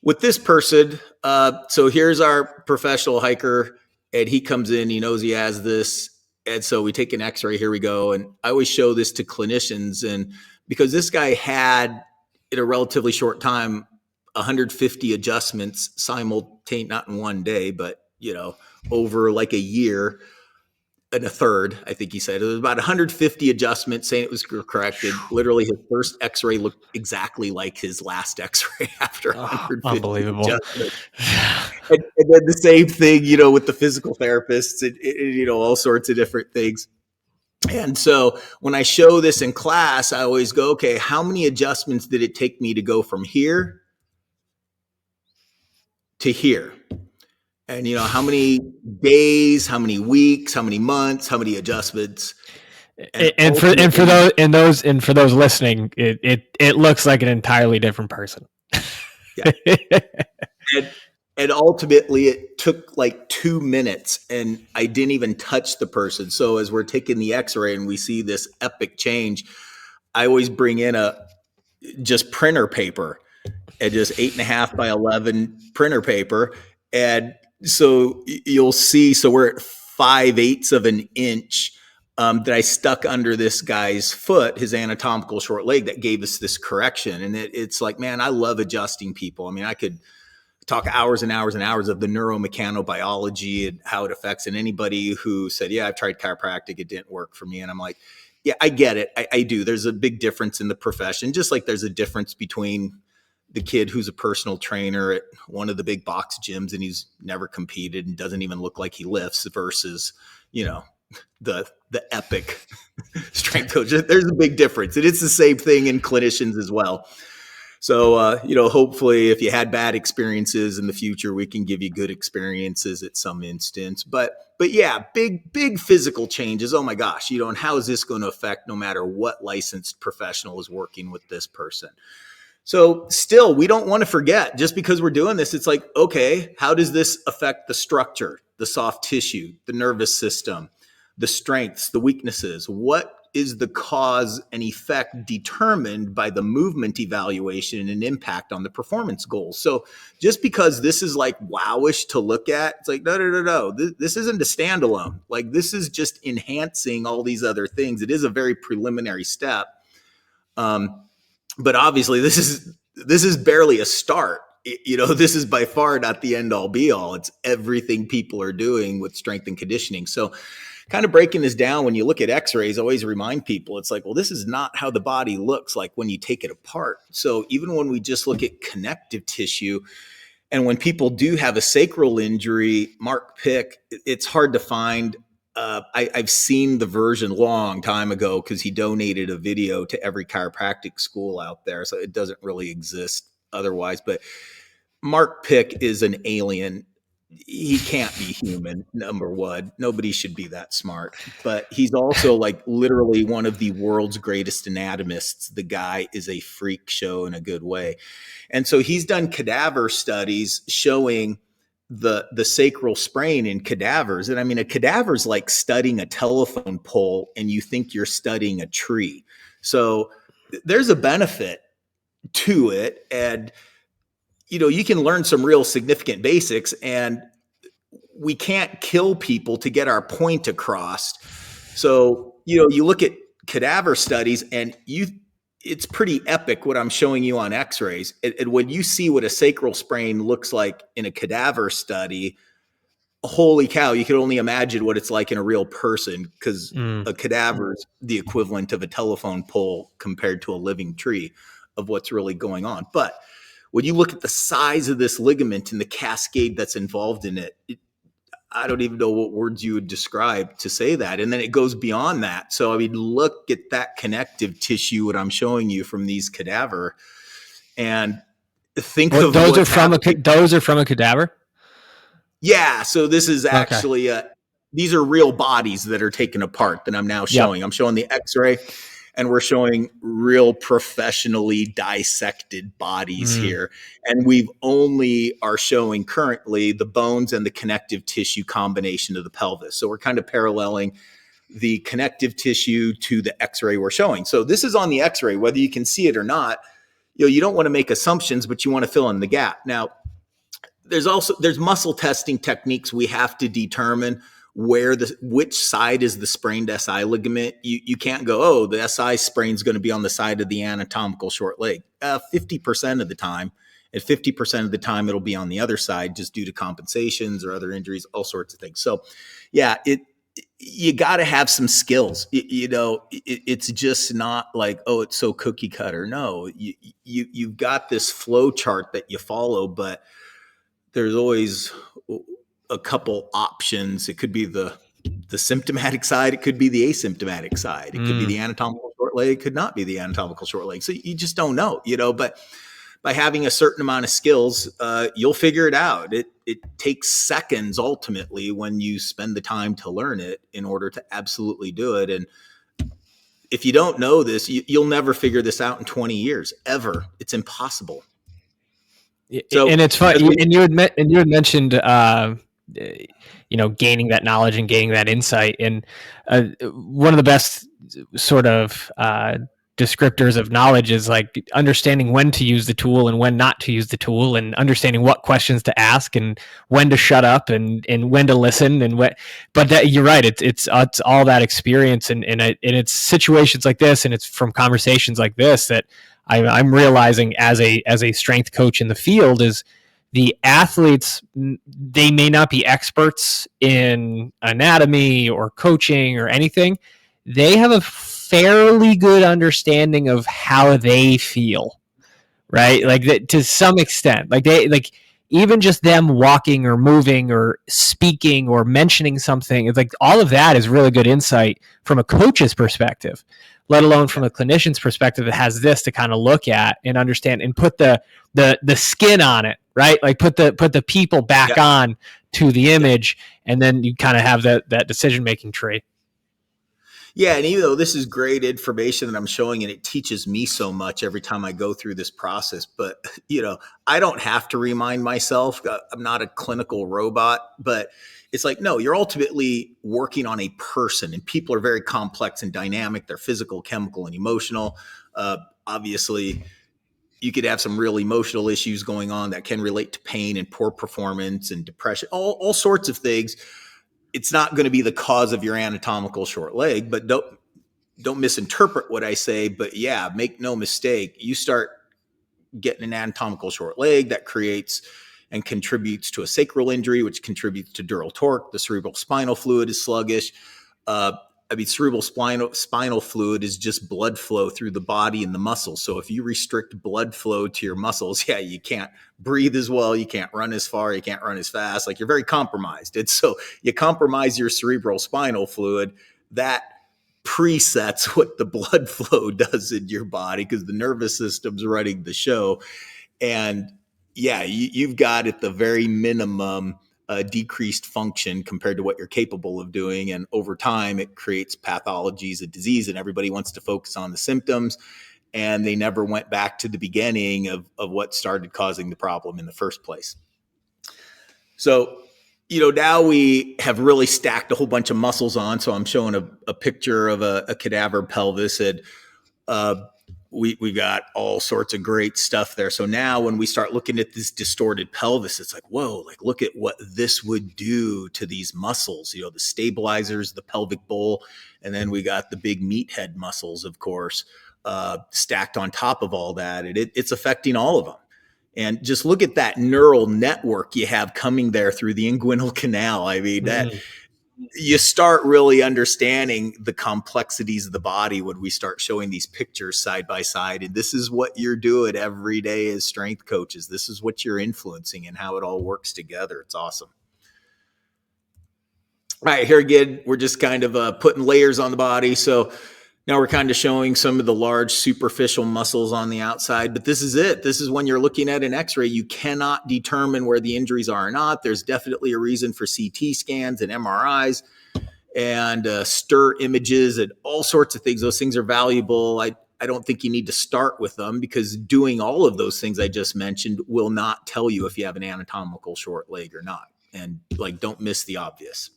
with this person, so here's our professional hiker, and he comes in, he knows he has this. And so we take an x-ray, here we go. And I always show this to clinicians, and because this guy had, in a relatively short time, 150 adjustments simultaneously, not in one day, but, over like a year and a third, I think he said. It was about 150 adjustments, saying it was corrected. Literally, his first x-ray looked exactly like his last x-ray after 150 unbelievable adjustments. And then the same thing, with the physical therapists and all sorts of different things. And so when I show this in class, I always go, okay, how many adjustments did it take me to go from here to here? And, how many days, how many weeks, how many months, how many adjustments? And for those listening, it looks like an entirely different person. Yeah. And ultimately it took like 2 minutes, and I didn't even touch the person. So as we're taking the x-ray and we see this epic change, I always bring in just printer paper, and just 8.5 by 11 printer paper. And so you'll see, so we're at 5/8 of an inch that I stuck under this guy's foot, his anatomical short leg, that gave us this correction. And it's like, man, I love adjusting people. I mean, I could talk hours and hours and hours of the neuromechanobiology and how it affects. And anybody who said, yeah, I've tried chiropractic, it didn't work for me. And I'm like, yeah, I get it. I do. There's a big difference in the profession, just like there's a difference between the kid who's a personal trainer at one of the big box gyms and he's never competed and doesn't even look like he lifts versus, the epic strength coach. There's a big difference. And it's the same thing in clinicians as well. So, hopefully if you had bad experiences in the future, we can give you good experiences at some instance. But yeah, big physical changes. Oh my gosh, and how is this going to affect no matter what licensed professional is working with this person? So still, we don't want to forget, just because we're doing this, it's like, okay, how does this affect the structure, the soft tissue, the nervous system, the strengths, the weaknesses? What is the cause and effect determined by the movement evaluation and impact on the performance goals? So just because this is like wowish to look at, it's like, no. This isn't a standalone. Like, this is just enhancing all these other things. It is a very preliminary step. But obviously this is barely a start. This is by far not the end all be all. It's everything people are doing with strength and conditioning. So kind of breaking this down, when you look at x-rays, I always remind people, it's like, well, this is not how the body looks like when you take it apart. So even when we just look at connective tissue, and when people do have a sacral injury, Mark Pick, it's hard to find I've seen the version long time ago because he donated a video to every chiropractic school out there. So it doesn't really exist otherwise. But Mark Pick is an alien. He can't be human, number one. Nobody should be that smart. But he's also like literally one of the world's greatest anatomists. The guy is a freak show in a good way. And so he's done cadaver studies showing the sacral sprain in cadavers. And I mean, a cadaver is like studying a telephone pole and you think you're studying a tree. So there's a benefit to it. And, you know, you can learn some real significant basics, and we can't kill people to get our point across. So, you know, you look at cadaver studies and it's pretty epic what I'm showing you on x-rays. And when you see what a sacral sprain looks like in a cadaver study, holy cow, you can only imagine what it's like in a real person, because a cadaver is the equivalent of a telephone pole compared to a living tree of what's really going on. But when you look at the size of this ligament and the cascade that's involved in it, I don't even know what words you would describe to say that. And then it goes beyond that. So, I mean, look at that connective tissue, what I'm showing you from these cadaver, and think of those are from a cadaver. Yeah. So this is actually, these are real bodies that are taken apart that I'm now showing. Yep. I'm showing the x-ray, and we're showing real professionally dissected bodies here. And we've only are showing currently the bones and the connective tissue combination of the pelvis. So we're kind of paralleling the connective tissue to the x-ray we're showing. So this is on the x-ray, whether you can see it or not. You know, you don't want to make assumptions, but you want to fill in the gap. Now, there's muscle testing techniques. We have to determine which side is the sprained SI ligament. You can't go, oh, the SI sprain is going to be on the side of the anatomical short leg. 50% of the time, and 50% of the time it'll be on the other side, just due to compensations or other injuries, all sorts of things. So, yeah, you got to have some skills. It's just not like, oh, it's so cookie cutter. No, you've got this flow chart that you follow, but there's always a couple options. It could be the symptomatic side. It could be the asymptomatic side. It could be the anatomical short leg. It could not be the anatomical short leg. So you just don't know, but by having a certain amount of skills, you'll figure it out. It takes seconds ultimately when you spend the time to learn it in order to absolutely do it. And if you don't know this, you'll never figure this out in 20 years, ever. It's impossible. So, and it's fun. And you had mentioned, gaining that knowledge and gaining that insight. And one of the best sort of descriptors of knowledge is like understanding when to use the tool and when not to use the tool, and understanding what questions to ask and when to shut up and when to listen and what. But that, you're right. It's all that experience, and it's situations like this, and it's from conversations like this that I'm realizing as a strength coach in the field is the athletes, they may not be experts in anatomy or coaching or anything. They have a fairly good understanding of how they feel, right? Like that, to some extent, even just them walking or moving or speaking or mentioning something, it's like all of that is really good insight from a coach's perspective, let alone from a clinician's perspective that has this to kind of look at and understand and put the skin on it, right? Like put the people back on to the image, and then you kind of have that decision-making tree. Yeah, and even though this is great information that I'm showing, and it teaches me so much every time I go through this process, but I don't have to remind myself. I'm not a clinical robot, but it's like, no, you're ultimately working on a person, and people are very complex and dynamic. They're physical, chemical, and emotional. Obviously, you could have some real emotional issues going on that can relate to pain and poor performance and depression, all sorts of things. It's not going to be the cause of your anatomical short leg, but don't misinterpret what I say. But yeah, make no mistake, you start getting an anatomical short leg that creates and contributes to a sacral injury, which contributes to dural torque. The cerebral spinal fluid is sluggish. cerebral spinal fluid is just blood flow through the body and the muscles. So if you restrict blood flow to your muscles, yeah, you can't breathe as well. You can't run as far. You can't run as fast. Like, you're very compromised. And so you compromise your cerebral spinal fluid, that presets what the blood flow does in your body, because the nervous system's running the show. And yeah, you've got at the very minimum decreased function compared to what you're capable of doing. And over time, it creates pathologies of disease, and everybody wants to focus on the symptoms. And they never went back to the beginning of what started causing the problem in the first place. So, now we have really stacked a whole bunch of muscles on. So I'm showing a picture of a cadaver pelvis, and we got all sorts of great stuff there. So now when we start looking at this distorted pelvis, it's like, whoa, like, look at what this would do to these muscles, the stabilizers, the pelvic bowl. And then we got the big meathead muscles, of course, stacked on top of all that. And it's affecting all of them. And just look at that neural network you have coming there through the inguinal canal. I mean, that you start really understanding the complexities of the body when we start showing these pictures side by side. And this is what you're doing every day as strength coaches. This is what you're influencing and how it all works together. It's awesome. All right, here again, we're just kind of putting layers on the body. So now we're kind of showing some of the large superficial muscles on the outside, but this is it. This is when you're looking at an x-ray, you cannot determine where the injuries are or not. There's definitely a reason for CT scans and MRIs and stir images and all sorts of things. Those things are valuable. I don't think you need to start with them, because doing all of those things I just mentioned will not tell you if you have an anatomical short leg or not. And like, don't miss the obvious.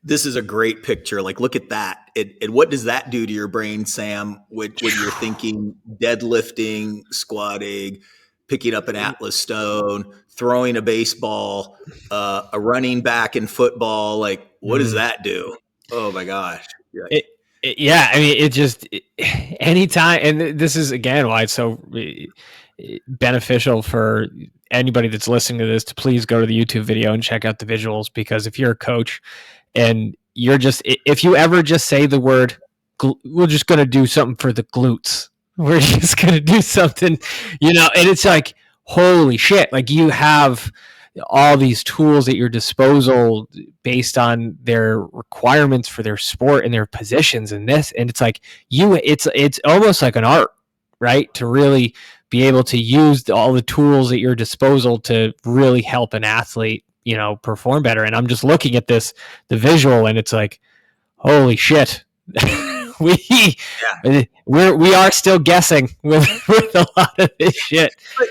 This is a great picture. Like, look at that. And what does that do to your brain, Sam, when you're thinking deadlifting, squatting, picking up an Atlas stone, throwing a baseball, a running back in football? Like, what does that do? Oh my gosh. Yeah. I mean, anytime, and this is again why it's so beneficial for anybody that's listening to this to please go to the YouTube video and check out the visuals, because if you're a coach and if you ever just say the word, we're just going to do something for the glutes, we're just going to do something, and it's like, holy shit, like, you have all these tools at your disposal based on their requirements for their sport and their positions and this. And it's like, it's almost like an art, right? To really be able to use all the tools at your disposal to really help an athlete, perform better. And I'm just looking at the visual, and it's like, holy shit. We are still guessing with a lot of this shit. But,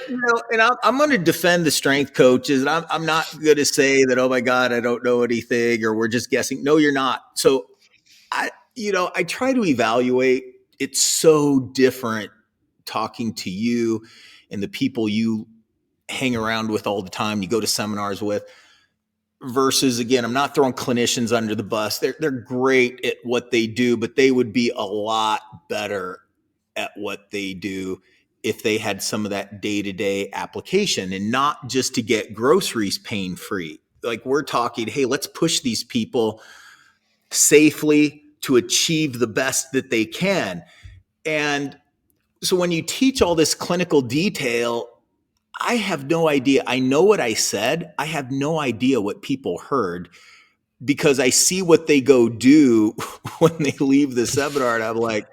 and I'm going to defend the strength coaches, and I'm not going to say that, oh my God, I don't know anything, or we're just guessing. No, you're not. So I try to evaluate. It's so different talking to you and the people you hang around with all the time, you go to seminars with, versus, again, I'm not throwing clinicians under the bus. They're great at what they do, but they would be a lot better at what they do if they had some of that day-to-day application, and not just to get groceries pain-free. Like, we're talking, hey, let's push these people safely to achieve the best that they can. And so when you teach all this clinical detail, I have no idea. I know what I said. I have no idea what people heard, because I see what they go do when they leave the seminar, and I'm like,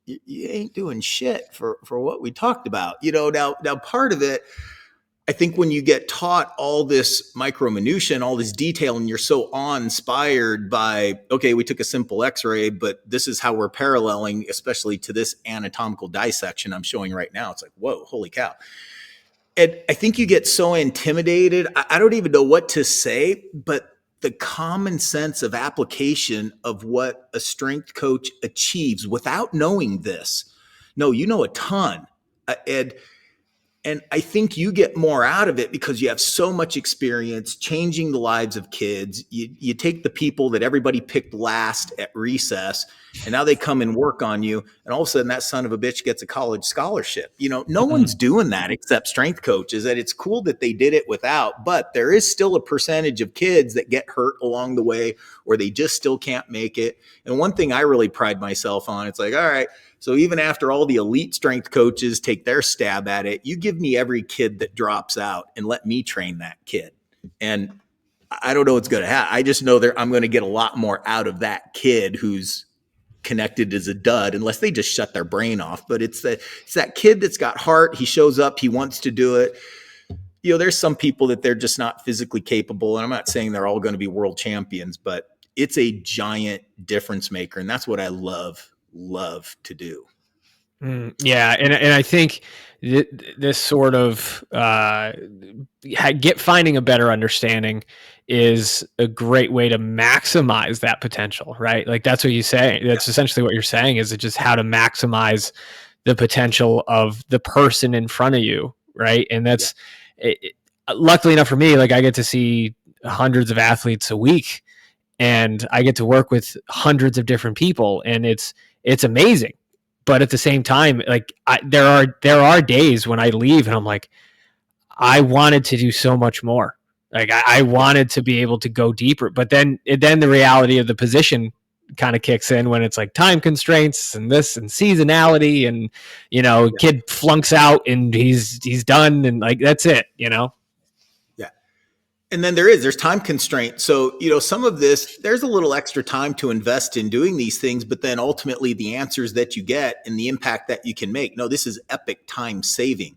you ain't doing shit for what we talked about. Now part of it, I think, when you get taught all this micro minutia and all this detail, and you're so awe-inspired by, okay, we took a simple x-ray, but this is how we're paralleling, especially to this anatomical dissection I'm showing right now. It's like, whoa, holy cow. And I think you get so intimidated. I don't even know what to say, but the common sense of application of what a strength coach achieves without knowing this. No, you know a ton. And I think you get more out of it because you have so much experience changing the lives of kids. You take the people that everybody picked last at recess, and now they come and work on you. and all of a sudden that son of a bitch gets a college scholarship. No Mm-hmm. one's doing that except strength coaches. And it's cool that they did it without, but there is still a percentage of kids that get hurt along the way, or they just still can't make it. And one thing I really pride myself on, it's like, all right, so even after all the elite strength coaches take their stab at it, you give me every kid that drops out and let me train that kid. And I don't know what's going to happen. I just know I'm going to get a lot more out of that kid who's connected as a dud, unless they just shut their brain off. But it's that kid that's got heart. He shows up. He wants to do it. There's some people that they're just not physically capable. And I'm not saying they're all going to be world champions, but it's a giant difference maker. And that's what I love to do. Yeah, and I think this sort of finding a better understanding is a great way to maximize that potential, right? Like that's what you say. That's essentially what you're saying, is it just how to maximize the potential of the person in front of you, right? And that's luckily enough for me, like I get to see hundreds of athletes a week, and I get to work with hundreds of different people, and it's amazing. But at the same time, like there are days when I leave and I'm like, I wanted to do so much more. Like I wanted to be able to go deeper, but then the reality of the position kind of kicks in when it's like time constraints and this and seasonality, and kid flunks out and he's done, and like that's it. And then there's time constraint. So, some of this, there's a little extra time to invest in doing these things, but then ultimately the answers that you get and the impact that you can make. No, this is epic time saving.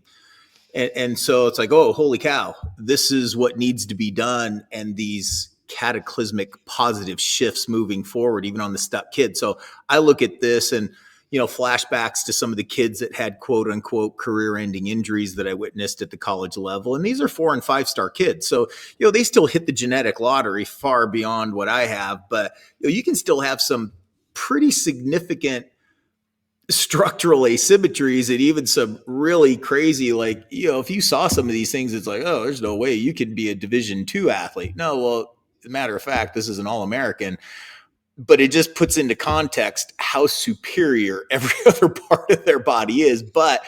And so it's like, oh, holy cow, this is what needs to be done. And these cataclysmic positive shifts moving forward, even on the stuck kid. So I look at this and, flashbacks to some of the kids that had quote unquote career ending injuries that I witnessed at the college level. And these are 4 and 5 star kids. So, they still hit the genetic lottery far beyond what I have, but you can still have some pretty significant structural asymmetries and even some really crazy, like, if you saw some of these things, it's like, oh, there's no way you could be a Division II athlete. No, well, as a matter of fact, this is an All-American. But it just puts into context how superior every other part of their body is. But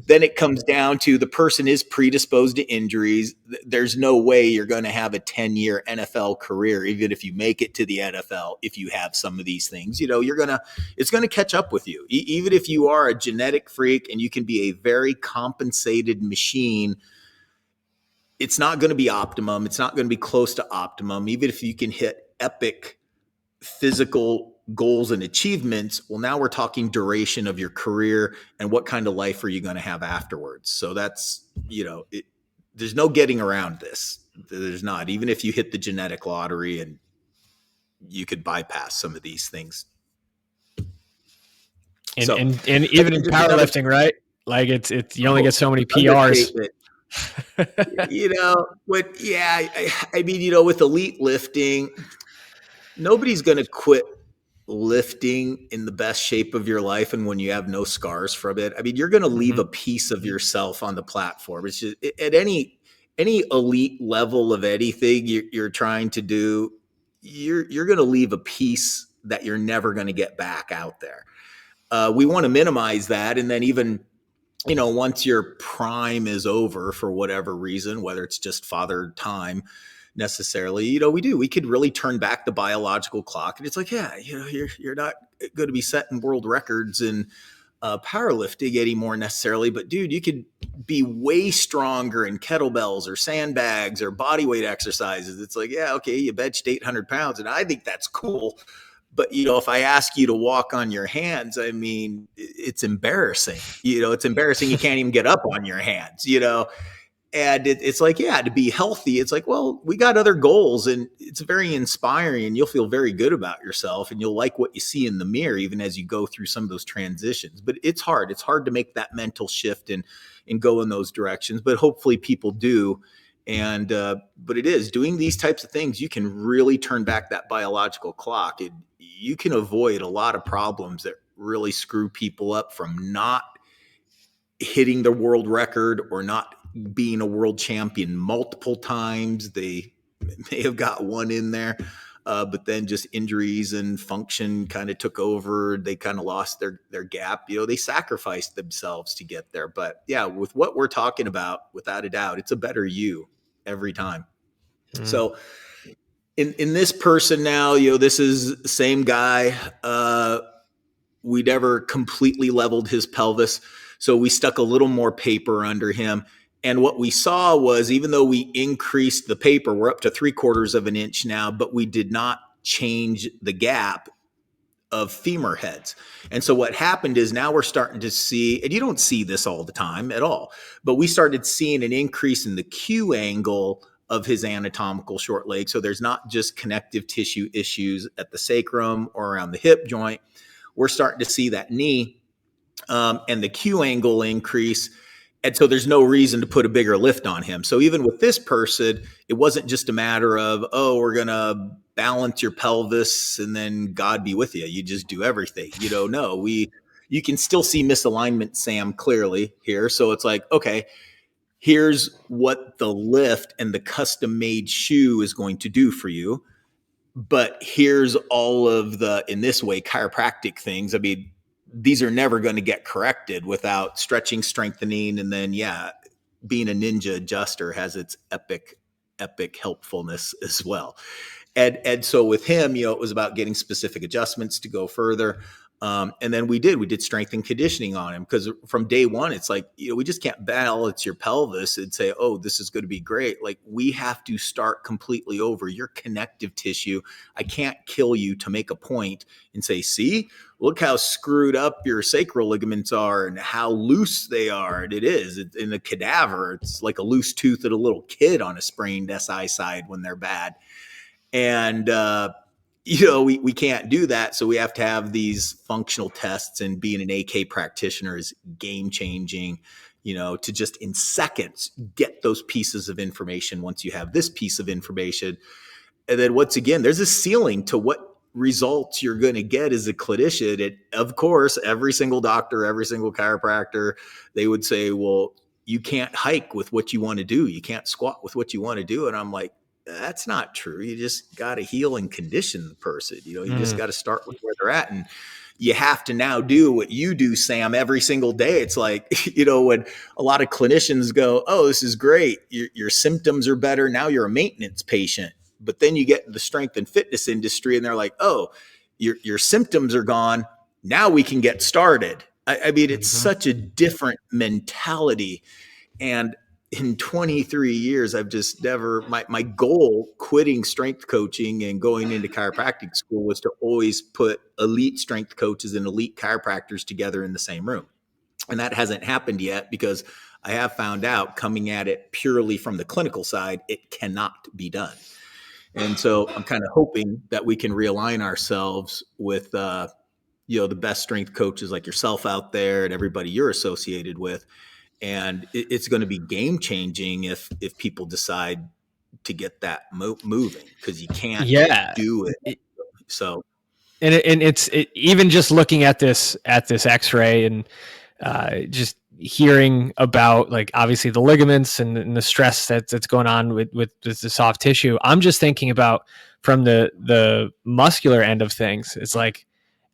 then it comes down to the person is predisposed to injuries. There's no way you're going to have a 10-year NFL career, even if you make it to the NFL. If you have some of these things, it's going to catch up with you. Even if you are a genetic freak and you can be a very compensated machine, it's not going to be optimum. It's not going to be close to optimum. Even if you can hit epic physical goals and achievements, well, now we're talking duration of your career and what kind of life are you going to have afterwards. So that's, there's no getting around this. There's not, even if you hit the genetic lottery, and you could bypass some of these things. And even in powerlifting, right? Like it's you only get so many PRs. I mean, with elite lifting, nobody's going to quit lifting in the best shape of your life and when you have no scars from it. I mean, you're going to leave a piece of yourself on the platform. It's just at any elite level of anything you're trying to do, you're going to leave a piece that you're never going to get back out there. We want to minimize that. And then even, once your prime is over for whatever reason, whether it's just father time necessarily, we could really turn back the biological clock. And it's like, yeah, you're not going to be setting world records in powerlifting anymore necessarily, but dude, you could be way stronger in kettlebells or sandbags or body weight exercises. It's like, yeah, okay, you benched 800 pounds. And I think that's cool. But, if I ask you to walk on your hands, I mean, it's embarrassing. It's embarrassing. You can't even get up on your hands, and it's like, yeah, to be healthy, it's like, well, we got other goals, and it's very inspiring, and you'll feel very good about yourself, and you'll like what you see in the mirror, even as you go through some of those transitions. But it's hard. It's hard to make that mental shift and go in those directions. But hopefully people do. And but it is doing these types of things, you can really turn back that biological clock. You can avoid a lot of problems that really screw people up from not hitting the world record or not being a world champion multiple times. They may have got one in there. But then just injuries and function kind of took over. They kind of lost their gap. They sacrificed themselves to get there. But yeah, with what we're talking about, without a doubt, it's a better you every time. So in this person now, this is the same guy. We never completely leveled his pelvis. So we stuck a little more paper under him. And what we saw was, even though we increased the paper, we're up to 3/4 of an inch now, but we did not change the gap of femur heads. And so what happened is, now we're starting to see, and you don't see this all the time at all, but we started seeing an increase in the Q angle of his anatomical short leg. So there's not just connective tissue issues at the sacrum or around the hip joint. We're starting to see that knee and the Q angle increase. And so there's no reason to put a bigger lift on him. So even with this person, it wasn't just a matter of, oh, we're going to balance your pelvis and then God be with you. You just do everything. No, you can still see misalignment, Sam, clearly here. So it's like, okay, here's what the lift and the custom made shoe is going to do for you. But here's all of the, in this way, chiropractic things. I mean, these are never going to get corrected without stretching, strengthening, and then, being a ninja adjuster has its epic helpfulness as well. And so with him, it was about getting specific adjustments to go further. And then we did strength and conditioning on him, because from day one, it's like, we just can't balance your pelvis and say, oh, this is going to be great. Like, we have to start completely over. Your connective tissue, I can't kill you to make a point and say, see, look how screwed up your sacral ligaments are and how loose they are. And it is in a cadaver. It's like a loose tooth at a little kid on a sprained SI side when they're bad. And, we can't do that. So we have to have these functional tests, and being an AK practitioner is game changing, to just in seconds get those pieces of information. Once you have this piece of information, and then once again, there's a ceiling to what results you're going to get as a clinician. And of course, every single doctor, every single chiropractor, they would say, well, you can't hike with what you want to do. You can't squat with what you want to do. And I'm like, that's not true. You just got to heal and condition the person. You just got to start with where they're at. And you have to now do what you do, Sam, every single day. It's like, when a lot of clinicians go, oh, this is great. Your symptoms are better. Now you're a maintenance patient. But then you get in the strength and fitness industry and they're like, oh, your symptoms are gone. Now we can get started. I mean, it's such a different mentality. And in 23 years, I've just never, my goal quitting strength coaching and going into chiropractic school was to always put elite strength coaches and elite chiropractors together in the same room. And that hasn't happened yet, because I have found out, coming at it purely from the clinical side, it cannot be done. And so I'm kind of hoping that we can realign ourselves with, the best strength coaches like yourself out there and everybody you're associated with. And it's going to be game changing if people decide to get that moving, because you can't do it. So, and it's even just looking at this X-ray and just hearing about, like, obviously the ligaments and the stress that's going on with the soft tissue. I'm just thinking about from the muscular end of things. It's like,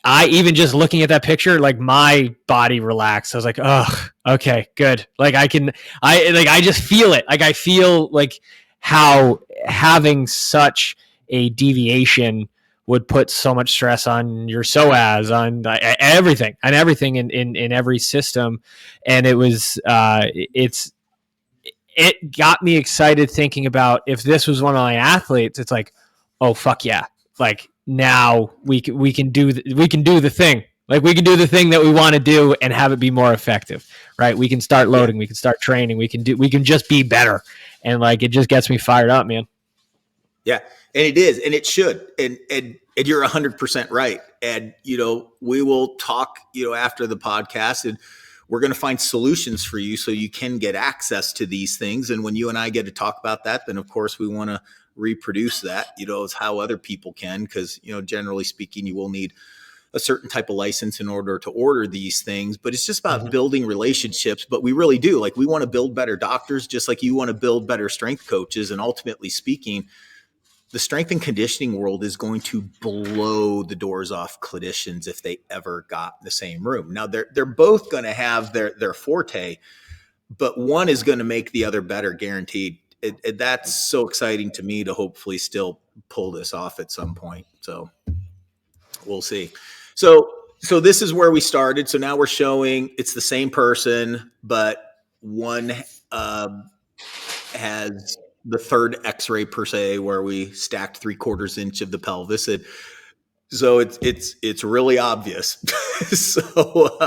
I even just looking at that picture, like, my body relaxed. I was like, oh, okay, good. Like, I just feel it. Like, I feel like how having such a deviation would put so much stress on your psoas, on everything in every system. And it got me excited thinking about, if this was one of my athletes, it's like, oh, fuck yeah. Like, now we can do the thing. Like, we can do the thing that we want to do and have it be more effective, right? We can start loading, we can start training, we can just be better. And like, it just gets me fired up, man. Yeah. And it is, and it should. And you're 100% right. And, we will talk, after the podcast, and we're going to find solutions for you so you can get access to these things. And when you and I get to talk about that, then of course we want to reproduce that, is how other people can, because, generally speaking, you will need a certain type of license in order to order these things. But it's just about building relationships. But we really do, like, we want to build better doctors, just like you want to build better strength coaches. And ultimately speaking, the strength and conditioning world is going to blow the doors off clinicians if they ever got in the same room. Now they're both going to have their forte, but one is going to make the other better, guaranteed. That's so exciting to me to hopefully still pull this off at some point. So we'll see. So this is where we started. So now we're showing it's the same person, but one has the third X-ray per se, where we stacked 3/4 inch of the pelvis. So it's really obvious. So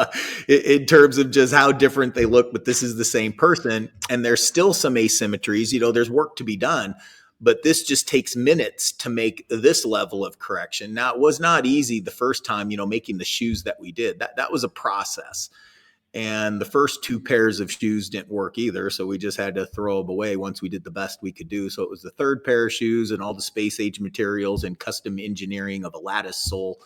in terms of just how different they look, but this is the same person, and there's still some asymmetries. There's work to be done, but this just takes minutes to make this level of correction. Now, it was not easy the first time, making the shoes that we did. That was a process. And the first 2 pairs of shoes didn't work either. So we just had to throw them away once we did the best we could do. So it was the third pair of shoes and all the space age materials and custom engineering of a lattice sole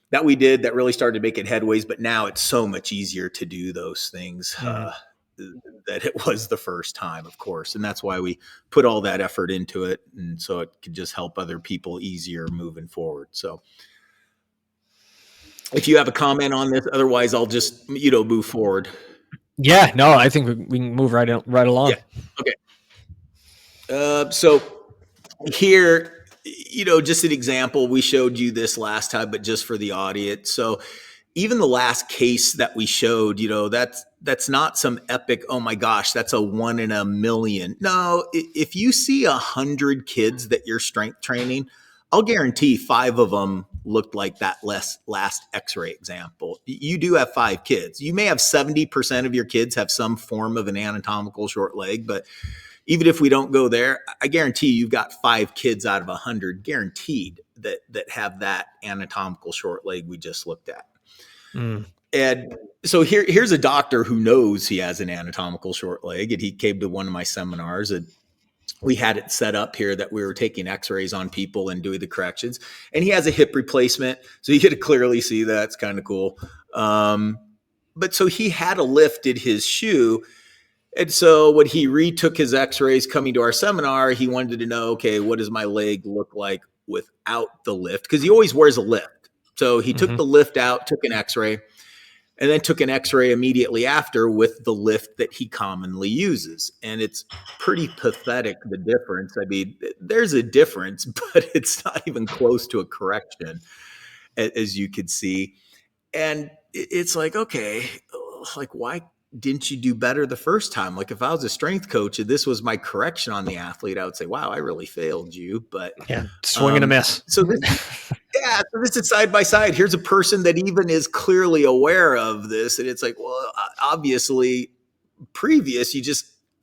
that we did that really started making headways. But now it's so much easier to do those things that it was the first time, of course. And that's why we put all that effort into it. And so it could just help other people easier moving forward. So if you have a comment on this, otherwise I'll just, move forward. Yeah, no, I think we can move right along. Yeah. Okay. So here, just an example, we showed you this last time, but just for the audience. So even the last case that we showed, that's not some epic, oh my gosh, that's a 1 in a million. No, if you see 100 kids that you're strength training, I'll guarantee 5 of them looked like that last X-ray example. You do have 5 kids. You may have 70% of your kids have some form of an anatomical short leg, but even if we don't go there, I guarantee you've got 5 kids out of 100 guaranteed that have that anatomical short leg we just looked at. And so here's a doctor who knows he has an anatomical short leg, and he came to one of my seminars, and we had it set up here that we were taking X-rays on people and doing the corrections. And he has a hip replacement, so you get to clearly see that. It's kind of cool. But so he had a lift in his shoe. And so when he retook his X-rays coming to our seminar, he wanted to know, okay, what does my leg look like without the lift? Because he always wears a lift. So he took the lift out, took an X-ray, and then took an X-ray immediately after with the lift that he commonly uses. And it's pretty pathetic, the difference. I mean, there's a difference, but it's not even close to a correction, as you could see. And it's like, okay, like, why didn't you do better the first time? Like, if I was a strength coach and this was my correction on the athlete, I would say, wow, I really failed you. But yeah, swing and a miss. So this is side by side. Here's a person that even is clearly aware of this. And it's like, well, obviously previous,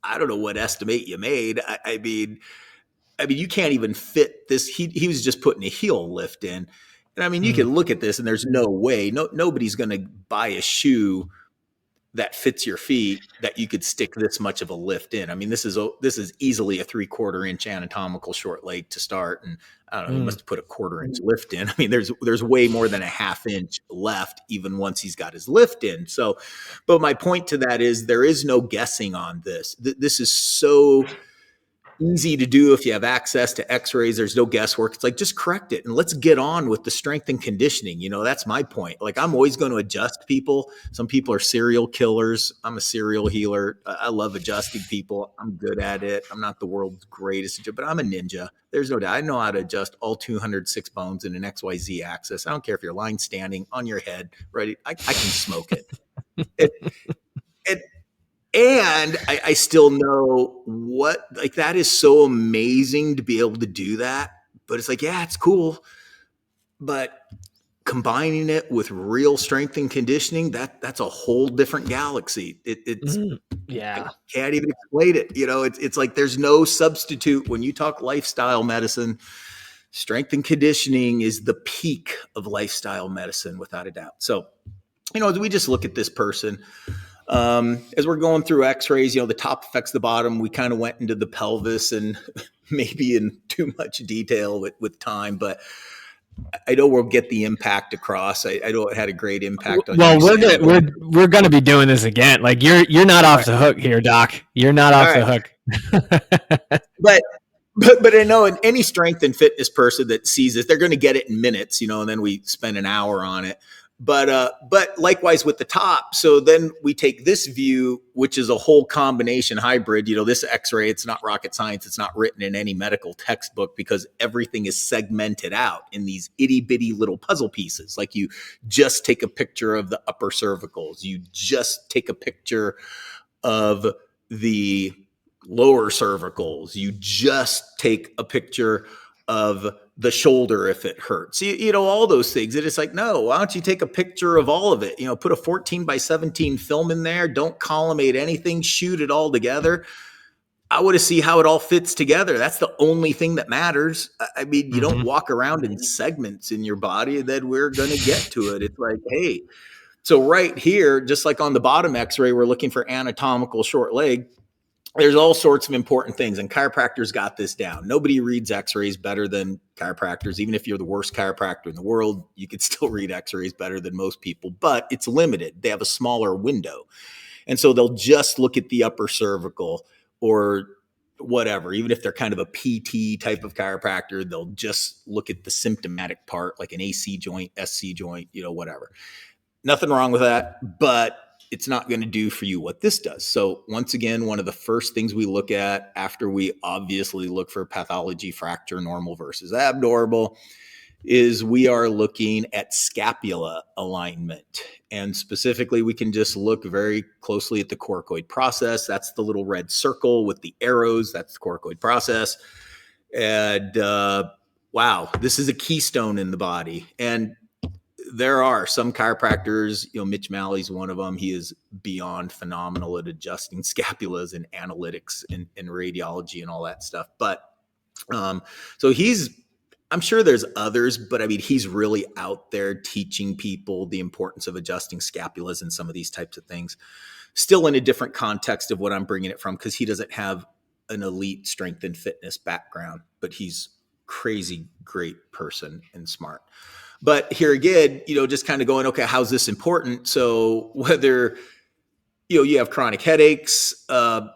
I don't know what estimate you made. I mean, you can't even fit this. He was just putting a heel lift in. And I mean, you can look at this and there's no way, nobody's going to buy a shoe that fits your feet that you could stick this much of a lift in. I mean, this is easily a 3/4 inch anatomical short leg to start. And I don't know, he must have put a 1/4 inch lift in. I mean, there's way more than a 1/2 inch left, even once he's got his lift in. So, but my point to that is there is no guessing on this. This is so easy to do if you have access to X-rays. There's no guesswork. It's like, just correct it and let's get on with the strength and conditioning. That's my point. Like, I'm always going to adjust people. Some people are serial killers. I'm a serial healer. I love adjusting people. I'm good at it. I'm not the world's greatest, but I'm a ninja. There's no doubt. I know how to adjust all 206 bones in an XYZ axis. I don't care if you're lying, standing, on your head, right? I can smoke it. And I still know that is so amazing to be able to do that. But it's like, yeah, it's cool. But combining it with real strength and conditioning, that's a whole different galaxy. It's I can't even explain it. It's like there's no substitute when you talk lifestyle medicine. Strength and conditioning is the peak of lifestyle medicine, without a doubt. So, as we just look at this person, as we're going through X-rays, the top affects the bottom. We kind of went into the pelvis and maybe in too much detail with time, but I know we'll get the impact across. I know it had a great impact on. Well, we're going to be doing this again. Like, you're not off the hook here, Doc. You're not off the hook. but I know any strength and fitness person that sees it, they're going to get it in minutes, and then we spend an hour on it. But likewise with the top. So then we take this view, which is a whole combination hybrid. This X-ray, it's not rocket science. It's not written in any medical textbook because everything is segmented out in these itty bitty little puzzle pieces. Like you just take a picture of the upper cervicals. You just take a picture of the lower cervicals. You just take a picture of the shoulder if it hurts, all those things. And it's like, no, why don't you take a picture of all of it? Put a 14x17 film in there. Don't collimate anything. Shoot it all together. I want to see how it all fits together. That's the only thing that matters. I mean, you don't walk around in segments in your body, and then we're going to get to it. It's like, hey, so right here, just like on the bottom X-ray, we're looking for anatomical short leg. There's all sorts of important things, and chiropractors got this down. Nobody reads X-rays better than chiropractors. Even if you're the worst chiropractor in the world, you could still read X-rays better than most people, but it's limited. They have a smaller window. And so they'll just look at the upper cervical or whatever. Even if they're kind of a PT type of chiropractor, they'll just look at the symptomatic part, like an AC joint, SC joint, whatever. Nothing wrong with that, but it's not going to do for you what this does. So once again, one of the first things we look at after we obviously look for pathology, fracture, normal versus abnormal, is we are looking at scapula alignment. And specifically, we can just look very closely at the coracoid process. That's the little red circle with the arrows. That's the coracoid process. And wow, this is a keystone in the body. And there are some chiropractors, Mitch Malley's one of them. He is beyond phenomenal at adjusting scapulas and analytics and radiology and all that stuff. But so I'm sure there's others, but I mean, he's really out there teaching people the importance of adjusting scapulas and some of these types of things, still in a different context of what I'm bringing it from, because he doesn't have an elite strength and fitness background, but he's crazy great person and smart. But here again, just kind of going, okay, how's this important? So whether, you have chronic headaches,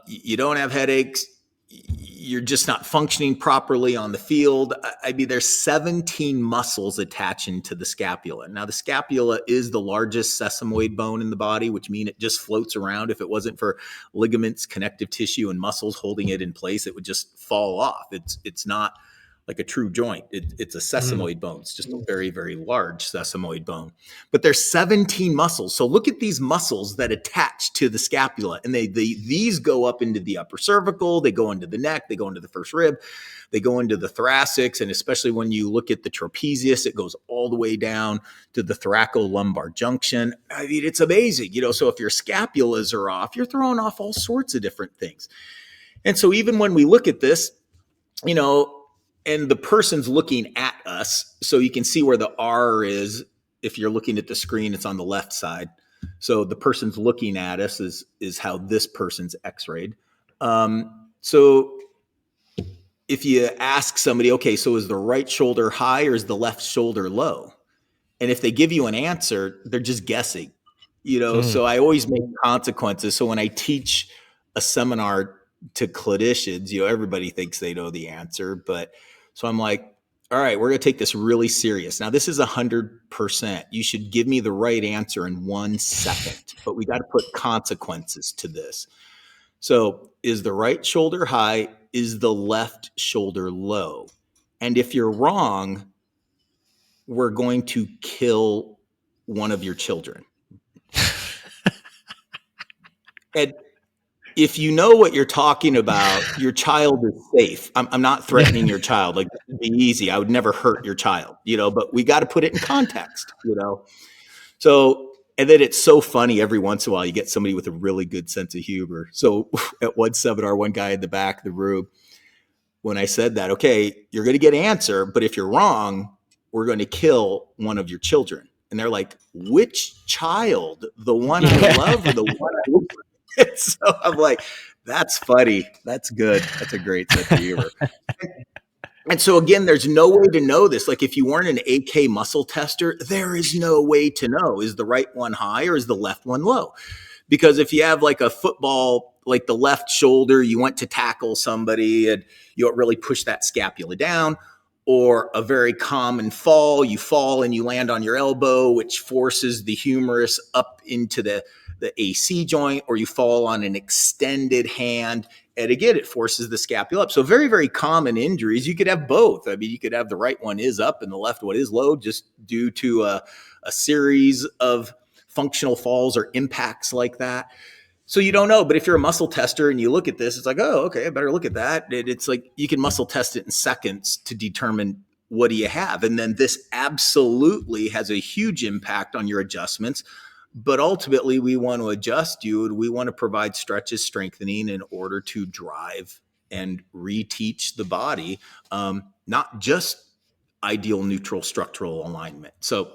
you don't have headaches, you're just not functioning properly on the field. I mean, there's 17 muscles attaching to the scapula. Now, the scapula is the largest sesamoid bone in the body, which means it just floats around. If it wasn't for ligaments, connective tissue, and muscles holding it in place, it would just fall off. It's not like a true joint. It's a sesamoid bone. It's just a very, very large sesamoid bone. But there's 17 muscles. So look at these muscles that attach to the scapula. And these go up into the upper cervical. They go into the neck. They go into the first rib. They go into the thoracics. And especially when you look at the trapezius, it goes all the way down to the thoracolumbar junction. I mean, it's amazing. So if your scapulas are off, you're throwing off all sorts of different things. And so even when we look at this, and the person's looking at us, so you can see where the R is. If you're looking at the screen, it's on the left side. So the person's looking at us is how this person's X-rayed. So if you ask somebody, okay, so is the right shoulder high or is the left shoulder low? And if they give you an answer, they're just guessing, So I always make consequences. So when I teach a seminar to clinicians, everybody thinks they know the answer, but so I'm like, all right, we're going to take this really serious. Now, this is 100%. You should give me the right answer in 1 second, but we got to put consequences to this. So is the right shoulder high? Is the left shoulder low? And if you're wrong, we're going to kill one of your children. And if you know what you're talking about, your child is safe. I'm not threatening your child. Like, it'd be easy. I would never hurt your child, but we got to put it in context, So, and then it's so funny every once in a while, you get somebody with a really good sense of humor. So at one seminar, one guy in the back of the room, when I said that, okay, you're going to get an answer, but if you're wrong, we're going to kill one of your children. And they're like, which child? The one I love or the one I love? So I'm like, that's funny. That's good. That's a great sense of humor. And so again, there's no way to know this. Like if you weren't an AK muscle tester, there is no way to know, is the right one high or is the left one low? Because if you have like a football like the left shoulder, you went to tackle somebody and you don't really push that scapula down, or a very common fall, you fall and you land on your elbow, which forces the humerus up into the AC joint, or you fall on an extended hand. And again, it forces the scapula up. So very, very common injuries. You could have both. I mean, you could have the right one is up and the left one is low, just due to a series of functional falls or impacts like that. So you don't know, but if you're a muscle tester and you look at this, it's like, oh, okay, I better look at that. It's like you can muscle test it in seconds to determine what do you have. And then this absolutely has a huge impact on your adjustments. But ultimately, we want to adjust you and we want to provide stretches, strengthening in order to drive and reteach the body, not just ideal neutral structural alignment. So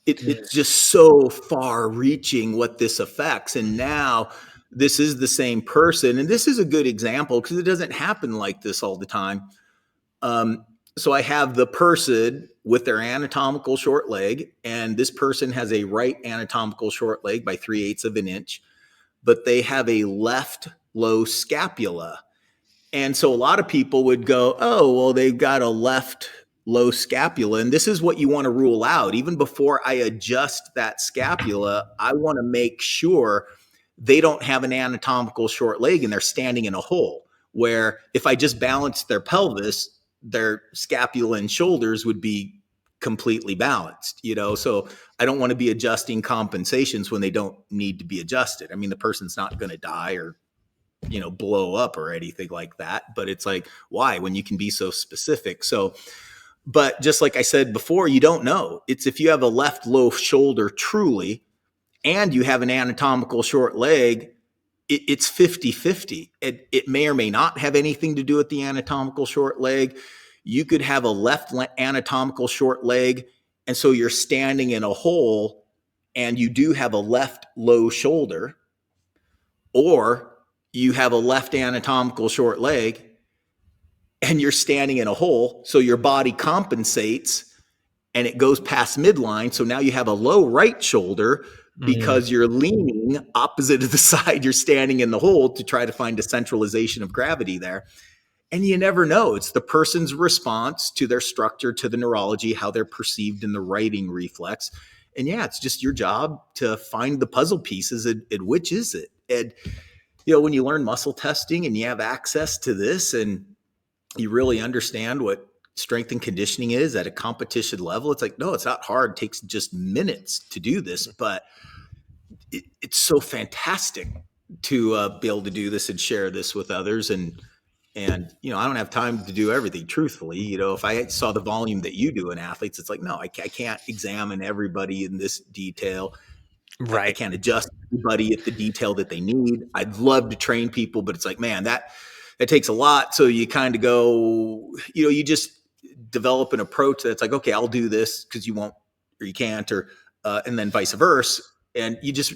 it's just so far reaching what this affects. And now this is the same person. And this is a good example because it doesn't happen like this all the time. So I have the person with their anatomical short leg, and this person has a right anatomical short leg by 3/8 of an inch, but they have a left low scapula. And so a lot of people would go, oh, well, they've got a left low scapula. And this is what you want to rule out. Even before I adjust that scapula, I want to make sure they don't have an anatomical short leg and they're standing in a hole, where if I just balance their pelvis, their scapula and shoulders would be completely balanced, So I don't want to be adjusting compensations when they don't need to be adjusted. I mean, the person's not going to die or blow up or anything like that. But it's like, why, when you can be so specific? So, but just like I said before, you don't know. It's if you have a left low shoulder truly, and you have an anatomical short leg, it's 50-50. It may or may not have anything to do with the anatomical short leg. You could have a left anatomical short leg, and so you're standing in a hole, and you do have a left low shoulder, or you have a left anatomical short leg and you're standing in a hole. So your body compensates and it goes past midline. So now you have a low right shoulder because you're leaning opposite of the side you're standing in the hole to try to find a centralization of gravity there. And you never know. It's the person's response to their structure, to the neurology, how they're perceived in the writing reflex. And yeah, it's just your job to find the puzzle pieces and which is it. And when you learn muscle testing and you have access to this and you really understand what strength and conditioning is at a competition level, it's like, no, it's not hard. It takes just minutes to do this, but it's so fantastic to be able to do this and share this with others. And I don't have time to do everything, truthfully. If I saw the volume that you do in athletes, it's like, no, I can't examine everybody in this detail. Right. I can't adjust everybody at the detail that they need. I'd love to train people, but it's like, man, that takes a lot. So you kind of go, you just develop an approach that's like, okay, I'll do this because you won't or you can't, or and then vice versa. And you just